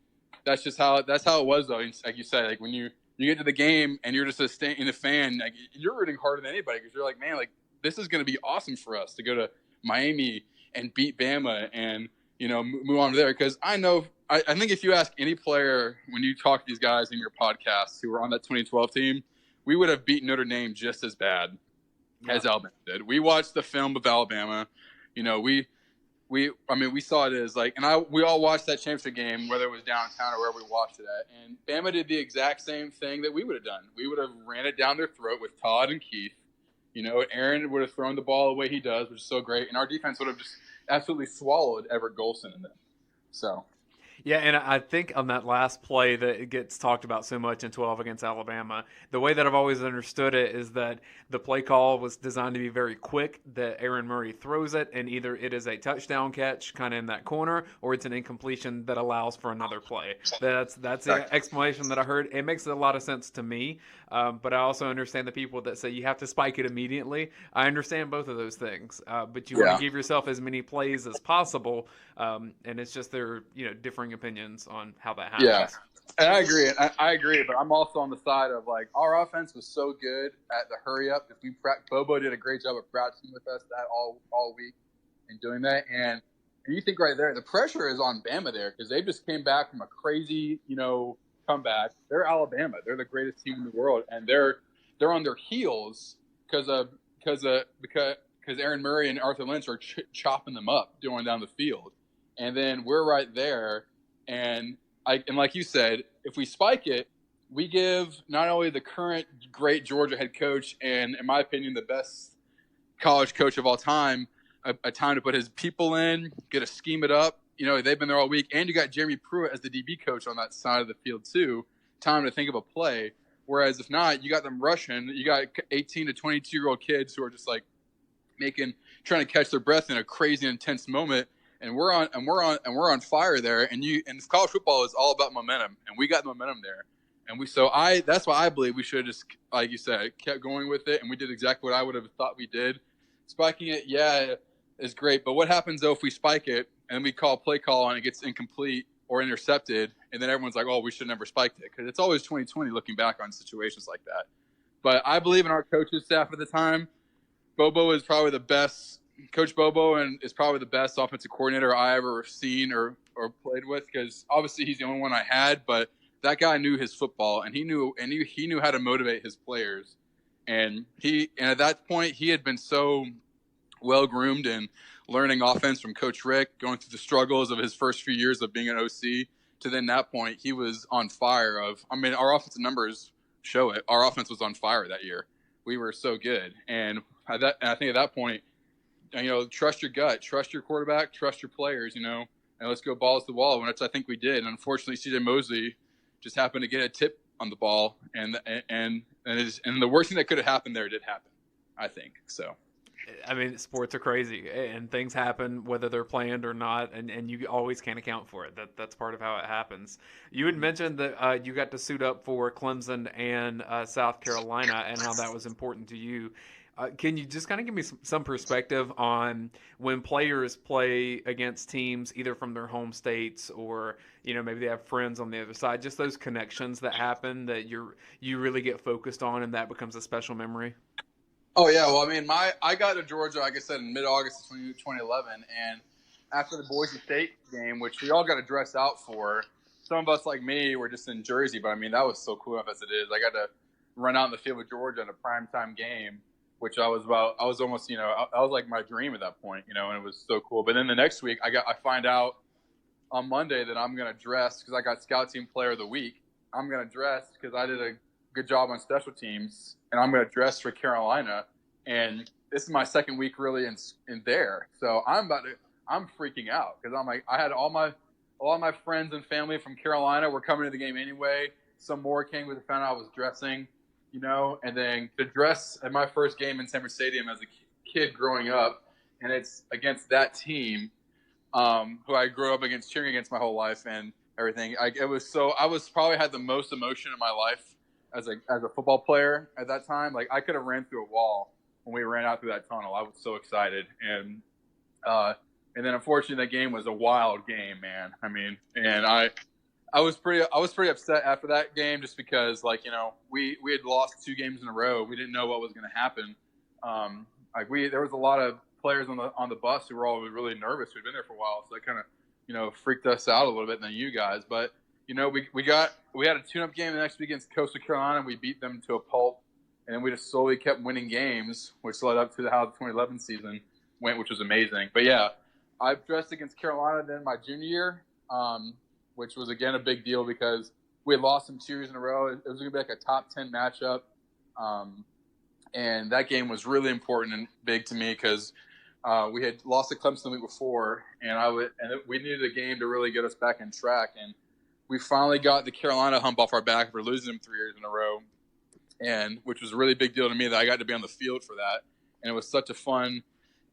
that's how it was though. Like you said, like when you get to the game and you're just a fan, like you're rooting harder than anybody because you're like, man, like this is going to be awesome for us to go to Miami and beat Bama and, you know, move on to there. Because I think if you ask any player when you talk to these guys in your podcasts who were on that 2012 team, we would have beaten Notre Dame just as bad as Alabama did. We watched the film of Alabama. You know, we saw it as like, and we all watched that championship game, whether it was downtown or wherever we watched it at. And Bama did the exact same thing that we would have done. We would have ran it down their throat with Todd and Keith. You know, Aaron would have thrown the ball the way he does, which is so great. And our defense would have just absolutely swallowed Everett Golson in them. So, Yeah, and I think on that last play that it gets talked about so much in 12 against Alabama, the way that I've always understood it is that the play call was designed to be very quick, that Aaron Murray throws it, and either it is a touchdown catch kind of in that corner, or it's an incompletion that allows for another play. That's the explanation that I heard. It makes a lot of sense to me, but I also understand the people that say you have to spike it immediately. I understand both of those things, but you want to give yourself as many plays as possible, and it's just there, differing opinions on how that happens. Yeah, and I agree. I agree, but I'm also on the side of like our offense was so good at the hurry up. If Bobo did a great job of practicing with us that all week and doing that, and you think right there, the pressure is on Bama there because they just came back from a crazy, comeback. They're Alabama. They're the greatest team in the world, and they're on their heels because Aaron Murray and Arthur Lynch are chopping them up going down the field, and then we're right there. And like you said, if we spike it, we give not only the current great Georgia head coach and, in my opinion, the best college coach of all time, a time to put his people in, get to scheme it up. They've been there all week. And you got Jeremy Pruitt as the DB coach on that side of the field too. Time to think of a play. Whereas if not, you got them rushing. You got 18 to 22-year-old kids who are just like trying to catch their breath in a crazy intense moment. And we're on fire there, and college football is all about momentum, and we got the momentum there, and that's why I believe we should have just, like you said, kept going with it, and we did exactly what I would have thought we did. Spiking it, yeah, is great, but what happens though if we spike it and we call play call and it gets incomplete or intercepted, and then everyone's like, oh, we should never spiked it, because it's always 2020 looking back on situations like that. But I believe in our coaching staff at the time. Bobo is probably the best. Coach Bobo is probably the best offensive coordinator I ever seen or played with, because obviously he's the only one I had, but that guy knew his football, and he knew how to motivate his players. And at that point he had been so well groomed and learning offense from Coach Rick, going through the struggles of his first few years of being an OC to then that point he was on fire. Our offensive numbers show it. Our offense was on fire that year. We were so good, and I think at that point, trust your gut, trust your quarterback, trust your players, and let's go balls to the wall, which I think we did. And unfortunately, C.J. Mosley just happened to get a tip on the ball, and the worst thing that could have happened there did happen, I think. So, sports are crazy, and things happen whether they're planned or not, and you always can't account for it. That's part of how it happens. You had mentioned that you got to suit up for Clemson and South Carolina, and how that was important to you. Can you just kind of give me some perspective on when players play against teams either from their home states or, maybe they have friends on the other side, just those connections that happen that you really get focused on and that becomes a special memory? Oh, yeah. Well, I got to Georgia, like I said, in mid-August of 2011, and after the Boise State game, which we all got to dress out for, some of us like me were just in Jersey, but that was so cool enough as it is. I got to run out in the field with Georgia in a primetime game, which I was almost, I was like my dream at that point, and it was so cool. But then the next week I find out on Monday that I'm going to dress because I got Scout Team Player of the Week. I'm going to dress because I did a good job on special teams, and I'm going to dress for Carolina. And this is my second week really in there. So I'm freaking out because I'm like, I had all my friends and family from Carolina were coming to the game anyway. Some more came with the found out I was dressing. And then to dress at my first game in Sanford Stadium as a kid growing up, and it's against that team who I grew up against, cheering against my whole life and everything. I was probably had the most emotion in my life as a football player at that time. Like I could have ran through a wall when we ran out through that tunnel. I was so excited, and then unfortunately that game was a wild game, man. And I was pretty upset after that game just because, we had lost 2 games in a row. We didn't know what was going to happen. There was a lot of players on the bus who were all really nervous who'd been there for a while, so that kind of freaked us out a little bit than you guys. But we had a tune-up game the next week against Coastal Carolina. We beat them to a pulp, and then we just slowly kept winning games, which led up to how the 2011 season went, which was amazing. But yeah, I dressed against Carolina then my junior year. Which was, again, a big deal because we had lost them 2 years in a row. It was going to be like a top 10 matchup. And that game was really important and big to me because We had lost to Clemson the week before, and we needed a game to really get us back on track. And we finally got the Carolina hump off our back for losing them 3 years in a row, and which was a really big deal to me that I got to be on the field for that. And it was such a fun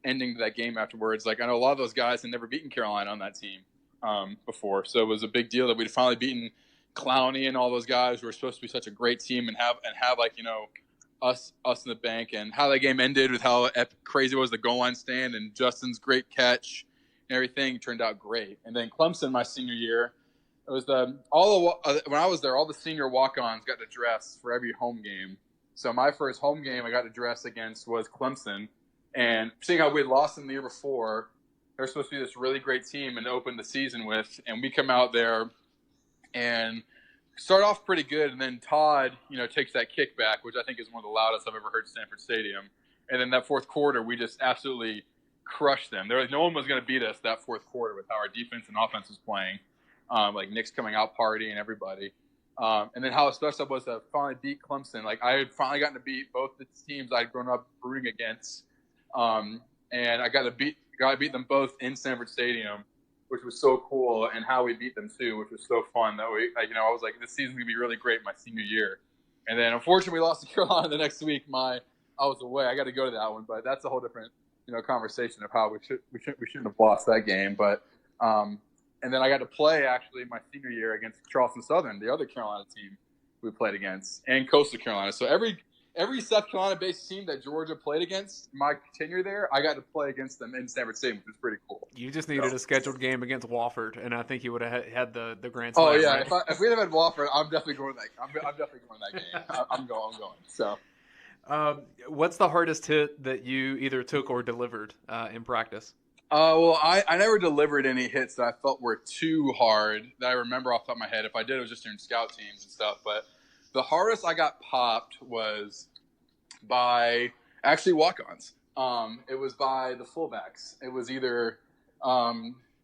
ending to that game afterwards. Like, I know a lot of those guys had never beaten Carolina on that team before, so it was a big deal that we'd finally beaten Clowney and all those guys who were supposed to be such a great team and have like, you know, us in the bank. And how that game ended with how crazy it was, the goal line stand and Justin's great catch and everything turned out great. And then Clemson, my senior year, it was when I was there, all the senior walk-ons got to dress for every home game. So my first home game I got to dress against was Clemson. And seeing how we had lost them the year before, they're supposed to be this really great team and open the season with, and we come out there and start off pretty good, and then Todd, you know, takes that kickback, which I think is one of the loudest I've ever heard Stanford Stadium. And then that fourth quarter, we just absolutely crushed them. There was no one was going to beat us that fourth quarter with how our defense and offense was playing. Like Nick's coming out partying, everybody. And then how special it was to finally beat Clemson. Like, I had finally gotten to beat both the teams I'd grown up rooting against. And I got to beat them both in Stanford Stadium, which was so cool, and how we beat them too, which was so fun. That we, you know, I was like, this season's gonna be really great my senior year. And then unfortunately we lost to Carolina the next week. I was away. I got to go to that one, but that's a whole different, you know, conversation of how we shouldn't have lost that game. But and then I got to play actually my senior year against Charleston Southern, the other Carolina team we played against, and Coastal Carolina. So every South Carolina-based team that Georgia played against my tenure there, I got to play against them in Stanford Stadium, which was pretty cool. You just needed a scheduled game against Wofford, and I think you would have had the grand slam. Oh yeah, right? if we'd have had Wofford, I'm definitely going to that. I'm definitely going to that game. I'm going. So, what's the hardest hit that you either took or delivered in practice? Well, I never delivered any hits that I felt were too hard that I remember off the top of my head. If I did, it was just during scout teams and stuff, but. The hardest I got popped was by actually walk-ons. It was by the fullbacks. It was either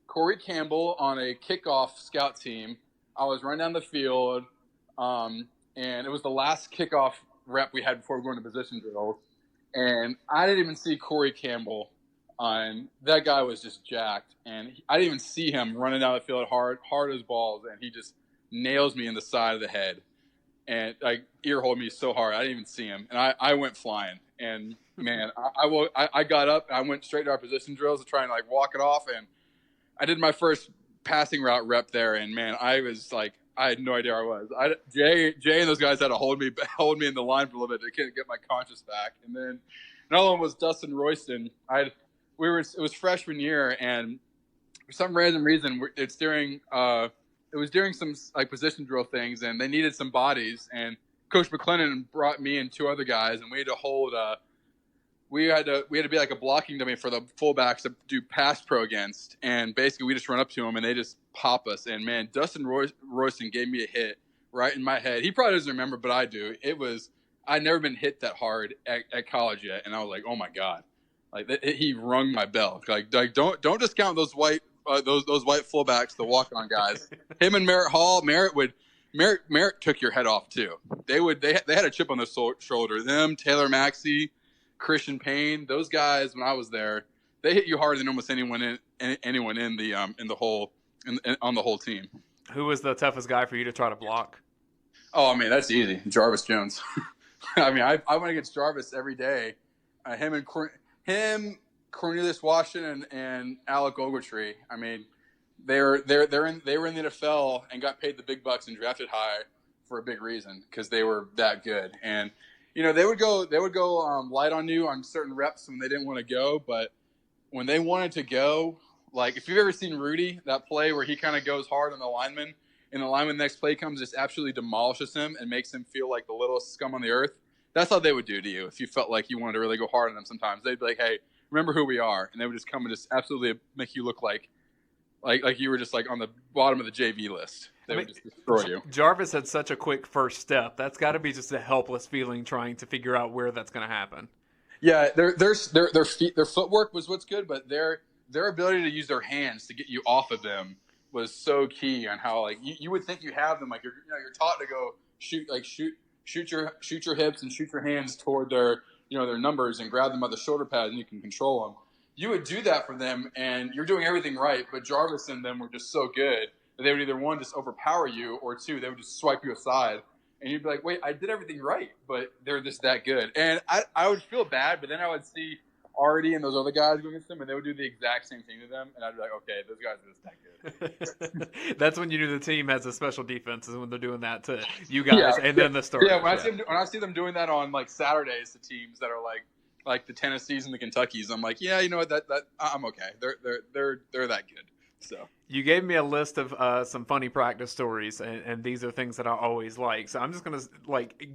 Corey Campbell on a kickoff scout team. I was running down the field, and it was the last kickoff rep we had before we were going to position drills. And I didn't even see Corey Campbell. And that guy was just jacked. And I didn't even see him running down the field hard as balls, and he just nails me in the side of the head. And like ear hold me so hard, I didn't even see him, and I went flying. And man, I got up, and I went straight to our position drills to try and like walk it off. And I did my first passing route rep there, and man, I was like, I had no idea where I was. Jay and those guys had to hold me in the line for a little bit to get my conscience back. And then another one was Dustin Royston. It was freshman year, and for some random reason, it was during some like position drill things, and they needed some bodies. And Coach McLennan brought me and 2 other guys, and we had to hold. We had to be like a blocking dummy for the fullbacks to do pass pro against. And basically, we just run up to them, and they just pop us. And man, Dustin Royston gave me a hit right in my head. He probably doesn't remember, but I do. I'd never been hit that hard at college yet, and I was like, oh my god, like he rung my bell. Like don't discount those white fullbacks, the walk-on guys. Him and Merritt Hall. Merritt took your head off too. They had a chip on their shoulder. Them, Taylor Maxey, Christian Payne, those guys. When I was there, they hit you harder than almost anyone in the whole team. Who was the toughest guy for you to try to block? Oh man, that's easy. Jarvis Jones. I mean, I went against Jarvis every day. Him. Cornelius Washington and Alec Ogletree. I mean, they were in the NFL and got paid the big bucks and drafted high for a big reason, because they were that good. And you know, they would go light on you on certain reps when they didn't want to go, but when they wanted to go, like if you've ever seen Rudy, that play where he kind of goes hard on the lineman, and the lineman next play comes, just absolutely demolishes him and makes him feel like the littlest scum on the earth. That's how they would do to you if you felt like you wanted to really go hard on them. Sometimes they'd be like, hey, remember who we are, and they would just come and just absolutely make you look like you were just like on the bottom of the JV list. They would just destroy you. Jarvis had such a quick first step. That's got to be just a helpless feeling trying to figure out where that's going to happen. Yeah, their footwork was what's good, but their ability to use their hands to get you off of them was so key on how like you would think you have them, like you're taught to go shoot your hips and shoot your hands toward their numbers and grab them by the shoulder pad and you can control them. you would do that for them, and you're doing everything right, but Jarvis and them were just so good that they would either, one, just overpower you, or two, they would just swipe you aside. And you'd be like, wait, I did everything right, but they're just that good. And I would feel bad, but then I would see Artie and those other guys going against them, and they would do the exact same thing to them, and I'd be like, okay, those guys are just that good. That's when you knew the team has a special defense, is when they're doing that to you guys, and then the starters. Yeah, when I see them doing that on like Saturdays to teams that are like the Tennessees and the Kentuckys, I'm like, yeah, you know what, that I'm okay. They're that good. So you gave me a list of some funny practice stories, and these are things that I always like. So I'm just gonna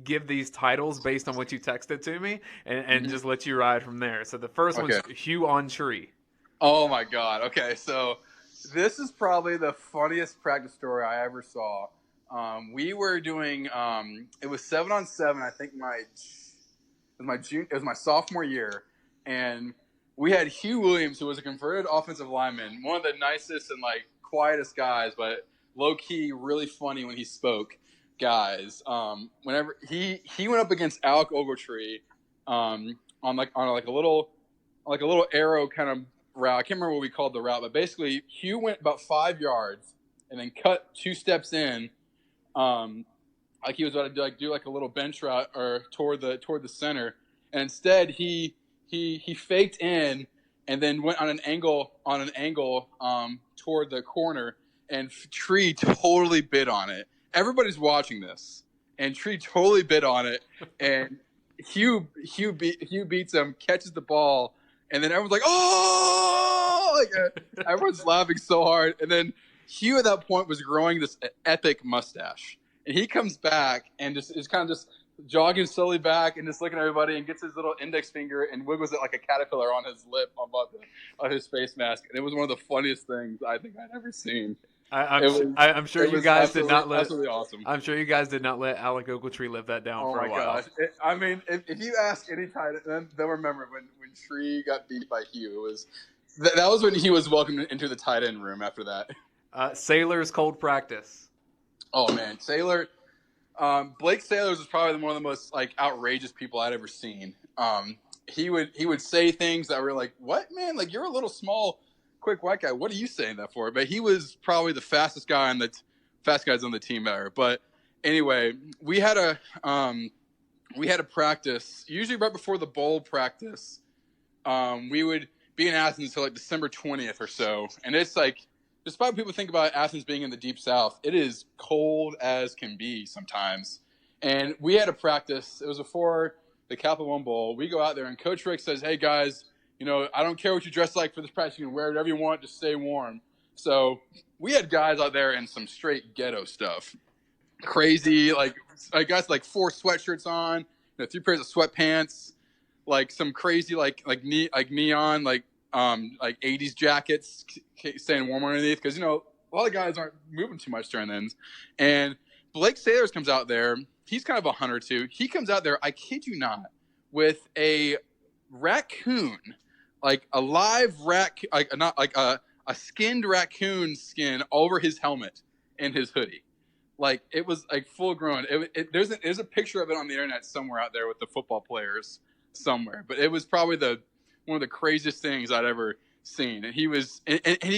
give these titles based on what you texted to me, and just let you ride from there. So the first one's Hugh on Tree. Oh my God. Okay, so this is probably the funniest practice story I ever saw. We were doing it was 7-on-7. I think it was my sophomore year, and we had Hugh Williams, who was a converted offensive lineman, one of the nicest and quietest guys, but low key really funny when he spoke. Guys, whenever he went up against Alec Ogletree on a little arrow kind of route. I can't remember what we called the route, but basically Hugh went about 5 yards and then cut 2 steps in, like he was about to do a little bench route or toward the center, and instead he faked in and then went on an angle toward the corner, and Tree totally bid on it. Everybody's watching this, and Tree totally bid on it, and Hugh beats him, catches the ball, and then everyone's like, "Oh!" Everyone's laughing so hard, and then Hugh at that point was growing this epic mustache, and he comes back and is kind of just jogging slowly back and just looking at everybody, and gets his little index finger and wiggles it like a caterpillar on his lip on his face mask. And it was one of the funniest things I think I'd ever seen. I'm sure you guys did not let. Absolutely awesome. I'm sure you guys did not let Alec Ogletree live that down for a while. Oh my gosh! If you ask any tight end, they'll remember when Tree got beat by Hugh. That was when he was welcomed into the tight end room. After that, Sailor's cold practice. Oh man, Sailor. Blake Sailors was probably one of the most outrageous people I'd ever seen. He would say things that were like, "What, man? Like, you're a little small, quick white guy. What are you saying that for?" But he was probably the fastest guys on the team ever. But anyway, we had a practice usually right before the bowl practice. We would be in Athens until December 20th or so, and it's despite what people think about Athens being in the deep south, it is cold as can be sometimes. And we had a practice. It was before the Capital One Bowl. We go out there, and Coach Rick says, "Hey, guys, I don't care what you dress like for this practice. You can wear whatever you want. Just stay warm." So we had guys out there in some straight ghetto stuff. Crazy, guys 4 sweatshirts on, 3 pairs of sweatpants, some crazy, neon, 80s jackets staying warm underneath, because a lot of guys aren't moving too much during then. And Blake Sailors comes out there. He's kind of a hunter too. He comes out there, I kid you not, with a raccoon, a live a skinned raccoon skin over his helmet and his hoodie. It was full grown. There's a picture of it on the internet somewhere out there with the football players somewhere, but it was probably one of the craziest things I'd ever seen. And he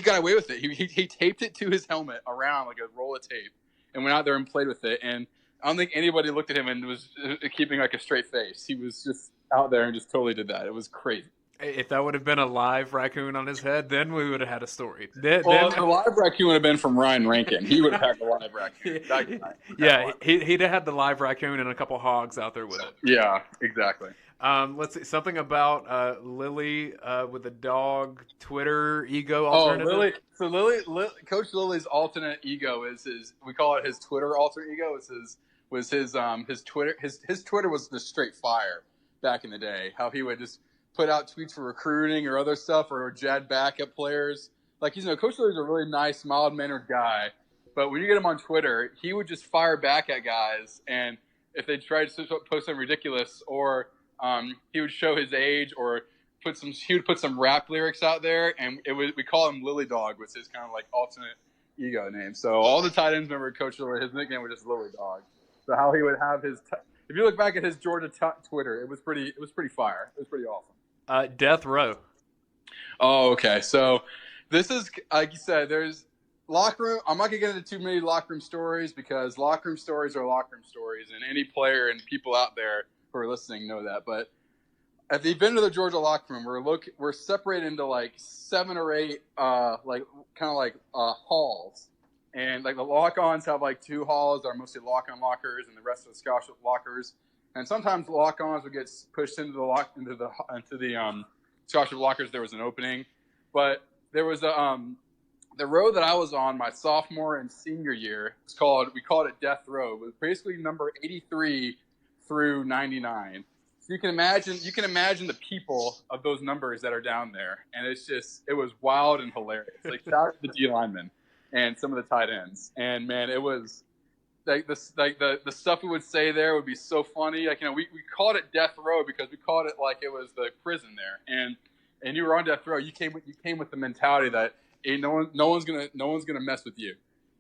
got away with it. He taped it to his helmet around like a roll of tape, and went out there and played with it. And I don't think anybody looked at him and was keeping a straight face. He was just out there and just totally did that. It was crazy. If that would have been a live raccoon on his head, then we would have had a story. The live raccoon would have been from Ryan Rankin. He would have had the live raccoon. He'd have had the live raccoon and a couple hogs out there with it. Yeah, exactly. Let's see, something about Lilly with the dog Twitter ego alternative. Oh, Lilly. So Coach Lilly's alternate ego we call it his Twitter alternate ego. His Twitter. His Twitter was just straight fire back in the day. How he would just put out tweets for recruiting or other stuff, or jab back at players. Coach Lilly's a really nice, mild-mannered guy, but when you get him on Twitter, he would just fire back at guys, and if they tried to post something ridiculous, or he would show his age, or he would put some rap lyrics out there, and we call him Lilly Dog, which is kind of alternate ego name. So all the tight ends remember Coach Lilly. His nickname was just Lilly Dog. So how he would have if you look back at his Georgia Twitter, it was pretty fire. It was pretty awesome. Death Row. Oh, okay. So this is, like you said, there's locker room. I'm not going to get into too many locker room stories because locker room stories are locker room stories, and any player and people out there who are listening know that. But at the event of the Georgia locker room, we're separated into like 7 or 8 halls, and like the lock-ons have like 2 halls that are mostly lock-on lockers, and the rest of the scholarship lockers. And sometimes the lock-ons would get pushed into the scholarship lockers. There was an opening, but there was the row that I was on my sophomore and senior year. We called it Death Row. It was basically number 83 through 99. So you can imagine the people of those numbers that are down there, and it was wild and hilarious. Like shout out to the D linemen and some of the tight ends, and man, it was like the stuff we would say there would be so funny. Like we called it Death Row because we called it like it was the prison there, and you were on death row. You came with the mentality that hey, no one's gonna mess with you,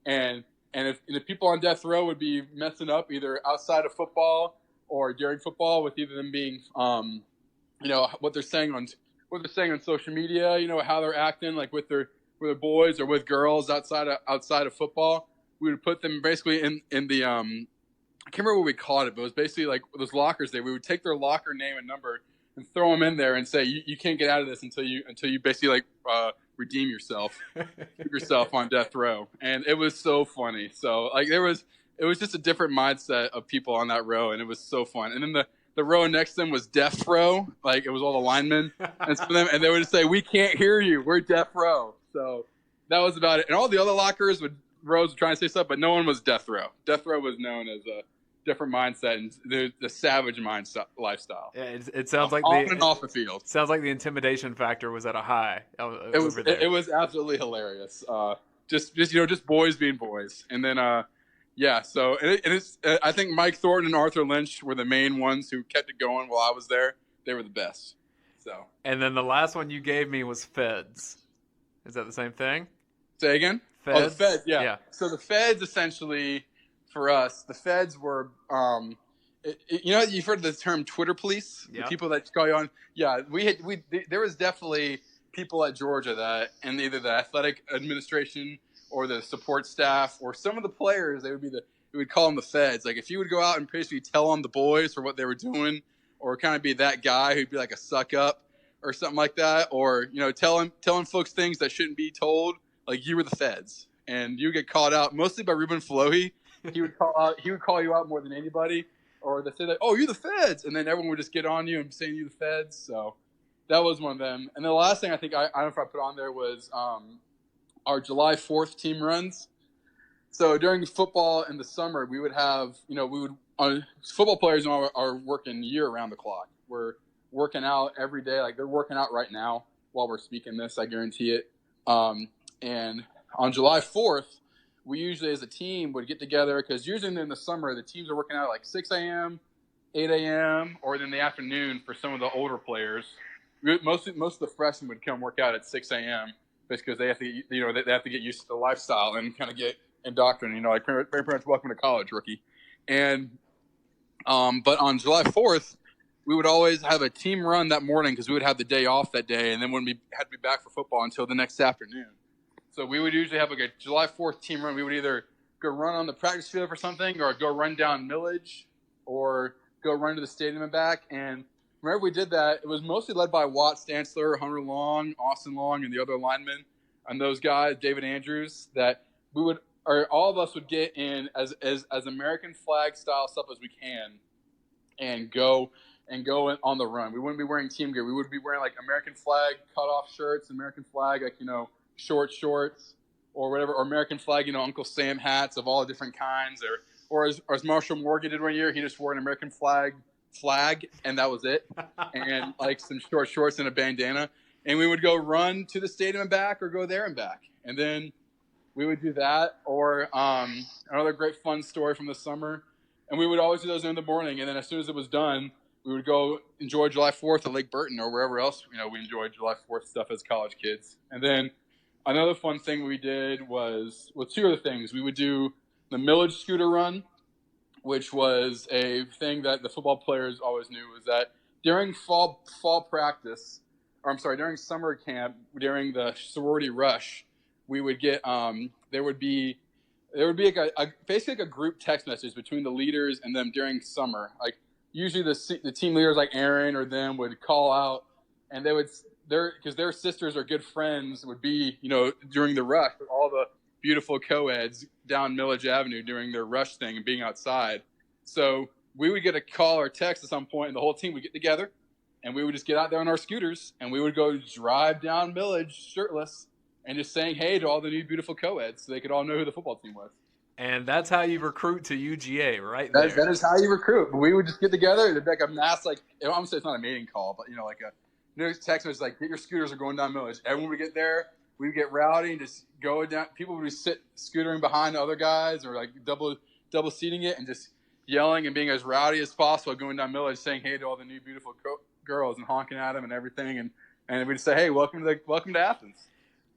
and if the people on death row would be messing up either outside of football or during football with either them being what they're saying on social media, how they're acting like with their boys or with girls outside of football. We would put them basically in the I can't remember what we called it, but it was basically like those lockers there. We would take their locker name and number and throw them in there and say you can't get out of this until you basically redeem yourself, keep yourself on death row. And it was so funny. So like it was just a different mindset of people on that row, and it was so fun. And then the row next to them was death row, like it was all the linemen and some of them, and they would just say, "We can't hear you. We're death row." So that was about it. And all the other lockers rows were trying to say stuff, but no one was death row. Death row was known as a different mindset and the savage lifestyle. Yeah, it sounds like on and off the field. Sounds like the intimidation factor was at a high. It was absolutely hilarious. Just boys being boys, and then So it's I think Mike Thornton and Arthur Lynch were the main ones who kept it going while I was there. They were the best. So. And then the last one you gave me was Feds. Is that the same thing? Say again. Feds? Oh, the Feds. Yeah. So the Feds essentially. For us, the Feds were, you've heard the term Twitter police, the people that call you on. Yeah, there was definitely people at Georgia that, and either the athletic administration or the support staff or some of the players, we would call them the Feds. Like if you would go out and basically tell on the boys for what they were doing, or kind of be that guy who'd be like a suck up or something like that, or telling folks things that shouldn't be told, like you were the Feds, and you get called out mostly by Ruben Falohi. He would call you out more than anybody, or they say that, "Oh, you're the Feds," and then everyone would just get on you and saying you're the Feds. So that was one of them. And the last thing I think I don't know if I put on there was our July 4th team runs. So during football in the summer, we would have football players are working year around the clock. We're working out every day, like they're working out right now while we're speaking this. I guarantee it. And on July 4th. We usually, as a team, would get together because usually in the summer, the teams are working out at like 6 a.m., 8 a.m., or in the afternoon for some of the older players. Most of the freshmen would come work out at 6 a.m. because they have to, they have to get used to the lifestyle and kind of get indoctrinated. Like very much welcome to college, rookie. And but on July 4th, we would always have a team run that morning because we would have the day off that day, and then wouldn't had to be back for football until the next afternoon. So we would usually have like a July 4th team run. We would either go run on the practice field for something or go run down Millage or go run to the stadium and back. And whenever we did that, it was mostly led by Watt Stantzler, Hunter Long, Austin Long, and the other linemen and those guys, David Andrews, that all of us would get in as American flag style stuff as we can and go on the run. We wouldn't be wearing team gear. We would be wearing like American flag cutoff shirts, American flag, short shorts or whatever, or American flag, Uncle Sam hats of all different kinds, or as Marshall Morgan did one year, he just wore an American flag, and that was it, and like some short shorts and a bandana, and we would go run to the stadium and back, or go there and back, and then we would do that, or another great fun story from the summer, and we would always do those in the morning, and then as soon as it was done, we would go enjoy July 4th at Lake Burton or wherever else we enjoyed July 4th stuff as college kids, and then. Another fun thing we did was, two other things. We would do the Millage scooter run, which was a thing that the football players always knew, was that during fall practice, during summer camp, during the sorority rush, we would get there would be basically like a group text message between the leaders and them during summer. Like usually the team leaders like Aaron or them would call out, and they would because their sisters or good friends would be during the rush with all the beautiful co-eds down Millage Avenue during their rush thing and being outside. So we would get a call or text at some point, and the whole team would get together, and we would just get out there on our scooters, and we would go drive down Millage shirtless and just saying hey to all the new beautiful co-eds so they could all know who the football team was. And that's how you recruit to UGA, right? That is how you recruit. But we would just get together. It'd be like a mass, like, I'm going to say it's not a mating call, but, like a text message like, get your scooters are going down Millage. Everyone would get there. We would get rowdy and just go down. People would sit scootering behind the other guys or like double seating it and just yelling and being as rowdy as possible, going down Millage, saying hey to all the new beautiful girls and honking at them and everything. And we'd just say, hey, welcome to Athens.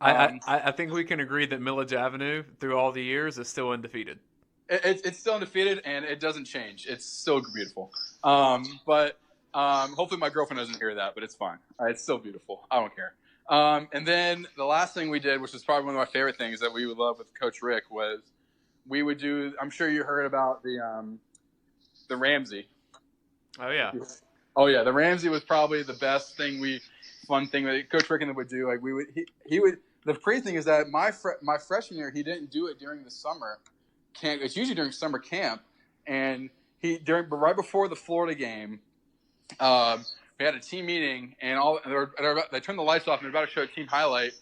I think we can agree that Millage Avenue through all the years is still undefeated. It's still undefeated, and it doesn't change. It's still beautiful. But hopefully my girlfriend doesn't hear that, but it's fine. It's still beautiful. I don't care. And then the last thing we did, which is probably one of my favorite things that we would love with Coach Rick, was we would do. I'm sure you heard about the Ramsey. Oh yeah. Oh yeah, the Ramsey was probably the best fun thing that Coach Rick and would do. Like he would. The crazy thing is that my freshman year, he didn't do it during the summer camp. It's usually during summer camp, and right before the Florida game, we had a team meeting, and they turned the lights off, and they're about to show a team highlight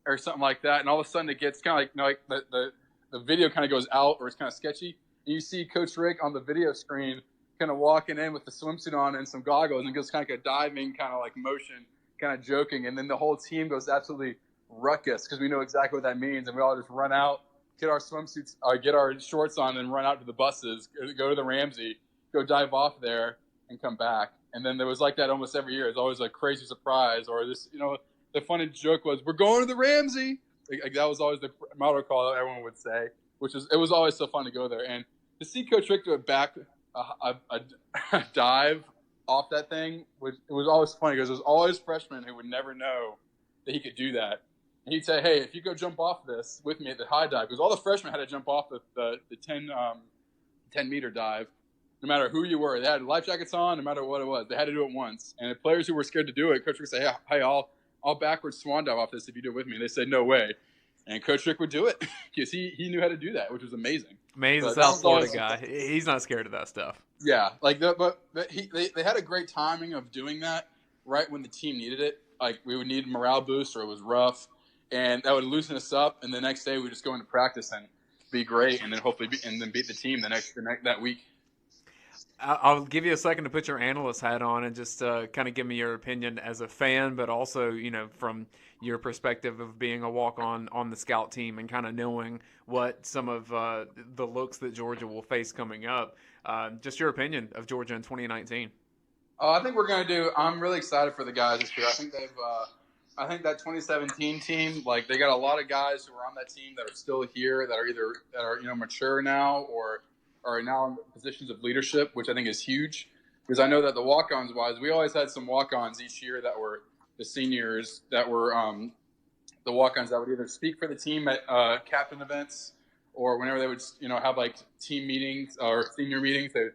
or something like that, and all of a sudden it gets kind of like the video kind of goes out, or it's kind of sketchy, and you see Coach Rick on the video screen kind of walking in with the swimsuit on and some goggles, and goes kind of like a diving kind of like motion, kind of joking, and then the whole team goes absolutely ruckus because we know exactly what that means, and we all just run out, get our swimsuits, get our shorts on, and run out to the buses, go to the Ramsey, go dive off there, and come back. And then there was like that almost every year. It's always a crazy surprise, or this, the funny joke was, "We're going to the Ramsey." Like that was always the motto call that everyone would say, it was always so fun to go there and to see Coach Rick do a dive off that thing. It was always funny because there was always freshmen who would never know that he could do that. And he'd say, hey, if you go jump off this with me at the high dive, because all the freshmen had to jump off the 10-meter dive, no matter who you were. They had life jackets on, no matter what it was. They had to do it once. And if players who were scared to do it, Coach Rick would say, hey, I'll backwards swan dive off this if you do it with me. And they said, no way. And Coach Rick would do it because he knew how to do that, which was amazing. He's a South Florida guy. He's not scared of that stuff. Yeah, they had a great timing of doing that right when the team needed it. Like we would need a morale boost or it was rough. And that would loosen us up, and the next day we would just go into practice and be great, and then hopefully beat the team that week. I'll give you a second to put your analyst hat on and just kind of give me your opinion as a fan, but also from your perspective of being a walk-on on the scout team and kind of knowing what some of the looks that Georgia will face coming up. Just your opinion of Georgia in 2019. I think we're going to do. I'm really excited for the guys this year. I think I think that 2017 team, like they got a lot of guys who are on that team that are still here, that are mature now or are now in positions of leadership, which I think is huge. Because I know that the walk-ons wise, we always had some walk-ons each year that were the seniors that were the walk-ons that would either speak for the team at captain events or whenever they would have like team meetings or senior meetings, there would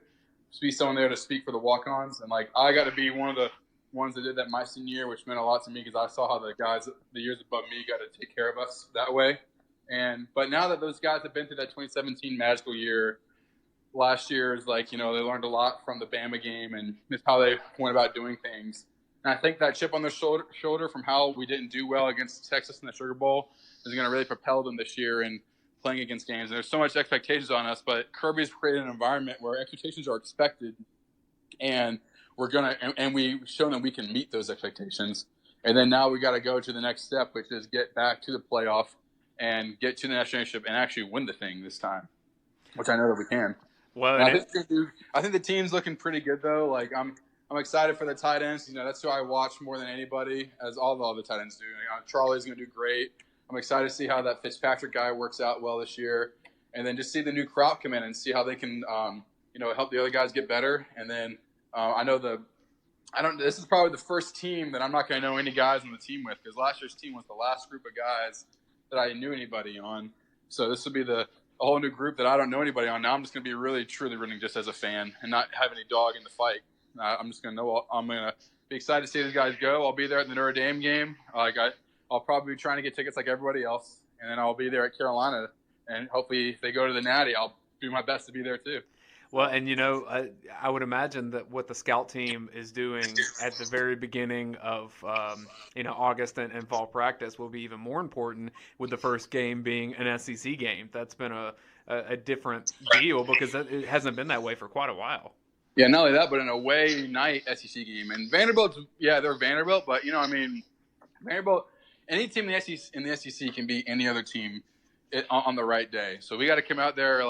be someone there to speak for the walk-ons. And like I got to be one of the ones that did that my senior year, which meant a lot to me because I saw how the guys the years above me got to take care of us that way. But now that those guys have been through that 2017 magical year, last year is like, they learned a lot from the Bama game and just how they went about doing things. And I think that chip on their shoulder from how we didn't do well against Texas in the Sugar Bowl is going to really propel them this year in playing against games. And there's so much expectations on us, but Kirby's created an environment where expectations are expected, and we've shown that we can meet those expectations. And then now we got to go to the next step, which is get back to the playoff and get to the national championship and actually win the thing this time, which I know that we can. Well, I think the team's looking pretty good though. Like I'm excited for the tight ends. That's who I watch more than anybody, as all the tight ends do. Charlie's going to do great. I'm excited to see how that Fitzpatrick guy works out well this year, and then just see the new crop come in and see how they can, help the other guys get better. And then I know This is probably the first team that I'm not going to know any guys on the team with, because last year's team was the last group of guys that I knew anybody on. So this will be a whole new group that I don't know anybody on. Now I'm just going to be really, truly rooting just as a fan and not have any dog in the fight. I'm just going to know I'm going to be excited to see these guys go. I'll be there at the Notre Dame game. I'll probably be trying to get tickets like everybody else, and then I'll be there at Carolina. And hopefully, if they go to the Natty, I'll do my best to be there too. Well, and I would imagine that what the scout team is doing at the very beginning of August and fall practice will be even more important, with the first game being an SEC game. That's been a different deal, because it hasn't been that way for quite a while. Yeah, not only that, but an away night SEC game. And Vanderbilt, they're Vanderbilt, but Vanderbilt, any team in the SEC can beat any other team on the right day. So we got to come out there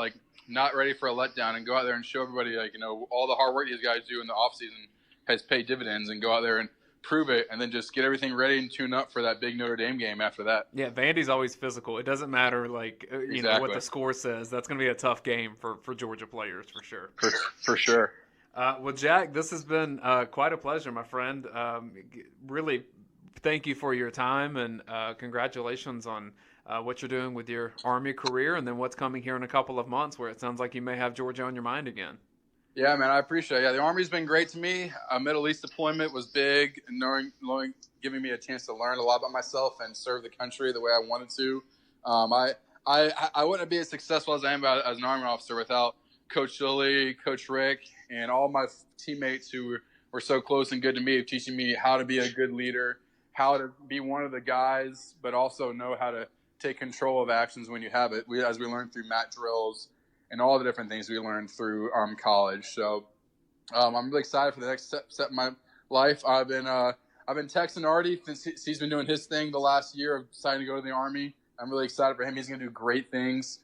not ready for a letdown and go out there and show everybody all the hard work these guys do in the offseason has paid dividends, and go out there and prove it, and then just get everything ready and tune up for that big Notre Dame game after that. Yeah, Vandy's always physical. It doesn't matter Exactly. What the score says. That's going to be a tough game for Georgia players for sure. For sure. Well, Jack, this has been quite a pleasure, my friend. Really, thank you for your time, and congratulations on what you're doing with your Army career, and then what's coming here in a couple of months, where it sounds like you may have Georgia on your mind again. Yeah, man, I appreciate it. Yeah, the Army's been great to me. Middle East deployment was big, and giving me a chance to learn a lot about myself and serve the country the way I wanted to. I wouldn't be as successful as I am as an Army officer without Coach Lilly, Coach Rick, and all my teammates who were so close and good to me, teaching me how to be a good leader, how to be one of the guys, but also know how to take control of actions when you have it. As we learned through MAT drills and all the different things we learned through college. So I'm really excited for the next step in my life. I've been texting Artie since he's been doing his thing the last year of deciding to go to the Army. I'm really excited for him. He's going to do great things.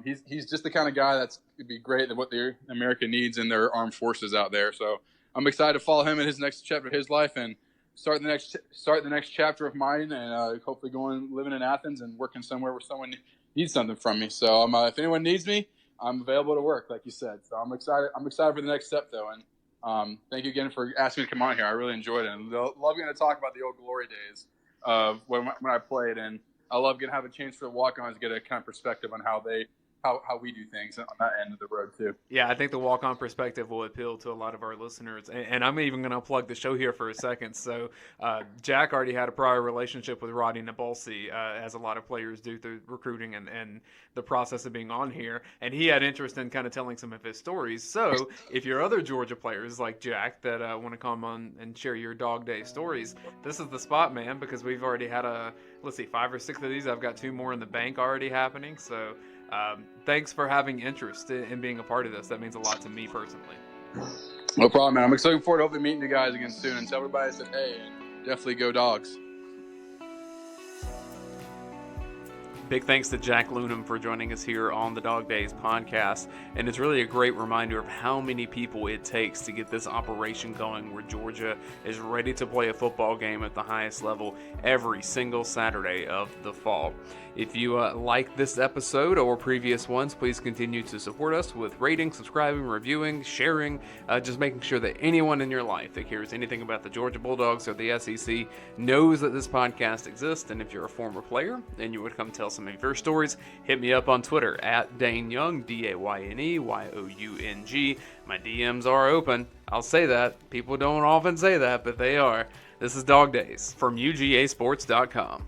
He's just the kind of guy that's going to be great at what America needs in their armed forces out there. So I'm excited to follow him in his next chapter of his life and start the next chapter of mine, and hopefully living in Athens and working somewhere where someone needs something from me. So if anyone needs me, I'm available to work, like you said. So I'm excited for the next step, though. And thank you again for asking me to come on here. I really enjoyed it, and love getting to talk about the old glory days of when I played. And I love getting to have a chance for the Walkons to get a kind of perspective on how we do things on that end of the road too. Yeah, I think the walk-on perspective will appeal to a lot of our listeners. And I'm even going to plug the show here for a second. So Jack already had a prior relationship with Roddy Nabalsi, as a lot of players do through recruiting and the process of being on here. And he had interest in kind of telling some of his stories. So if you're other Georgia players like Jack that want to come on and share your Dawg Days stories, this is the spot, man, because we've already had 5 or 6 of these. I've got 2 more in the bank already happening. So thanks for having interest in being a part of this. That means a lot to me personally. No problem, man. I'm looking forward to hopefully meeting you guys again soon, and tell everybody I said hey, and definitely go Dogs. Big thanks to Jack Loonam for joining us here on the Dawg Days podcast. And it's really a great reminder of how many people it takes to get this operation going, where Georgia is ready to play a football game at the highest level every single Saturday of the fall. If you like this episode or previous ones, please continue to support us with rating, subscribing, reviewing, sharing, just making sure that anyone in your life that cares anything about the Georgia Bulldogs or the SEC knows that this podcast exists. And if you're a former player and you would come tell some of your stories, hit me up on Twitter at Dayne Young, DayneYoung. My DMs are open. I'll say that. People don't often say that, but they are. This is Dawg Days from UGAsports.com.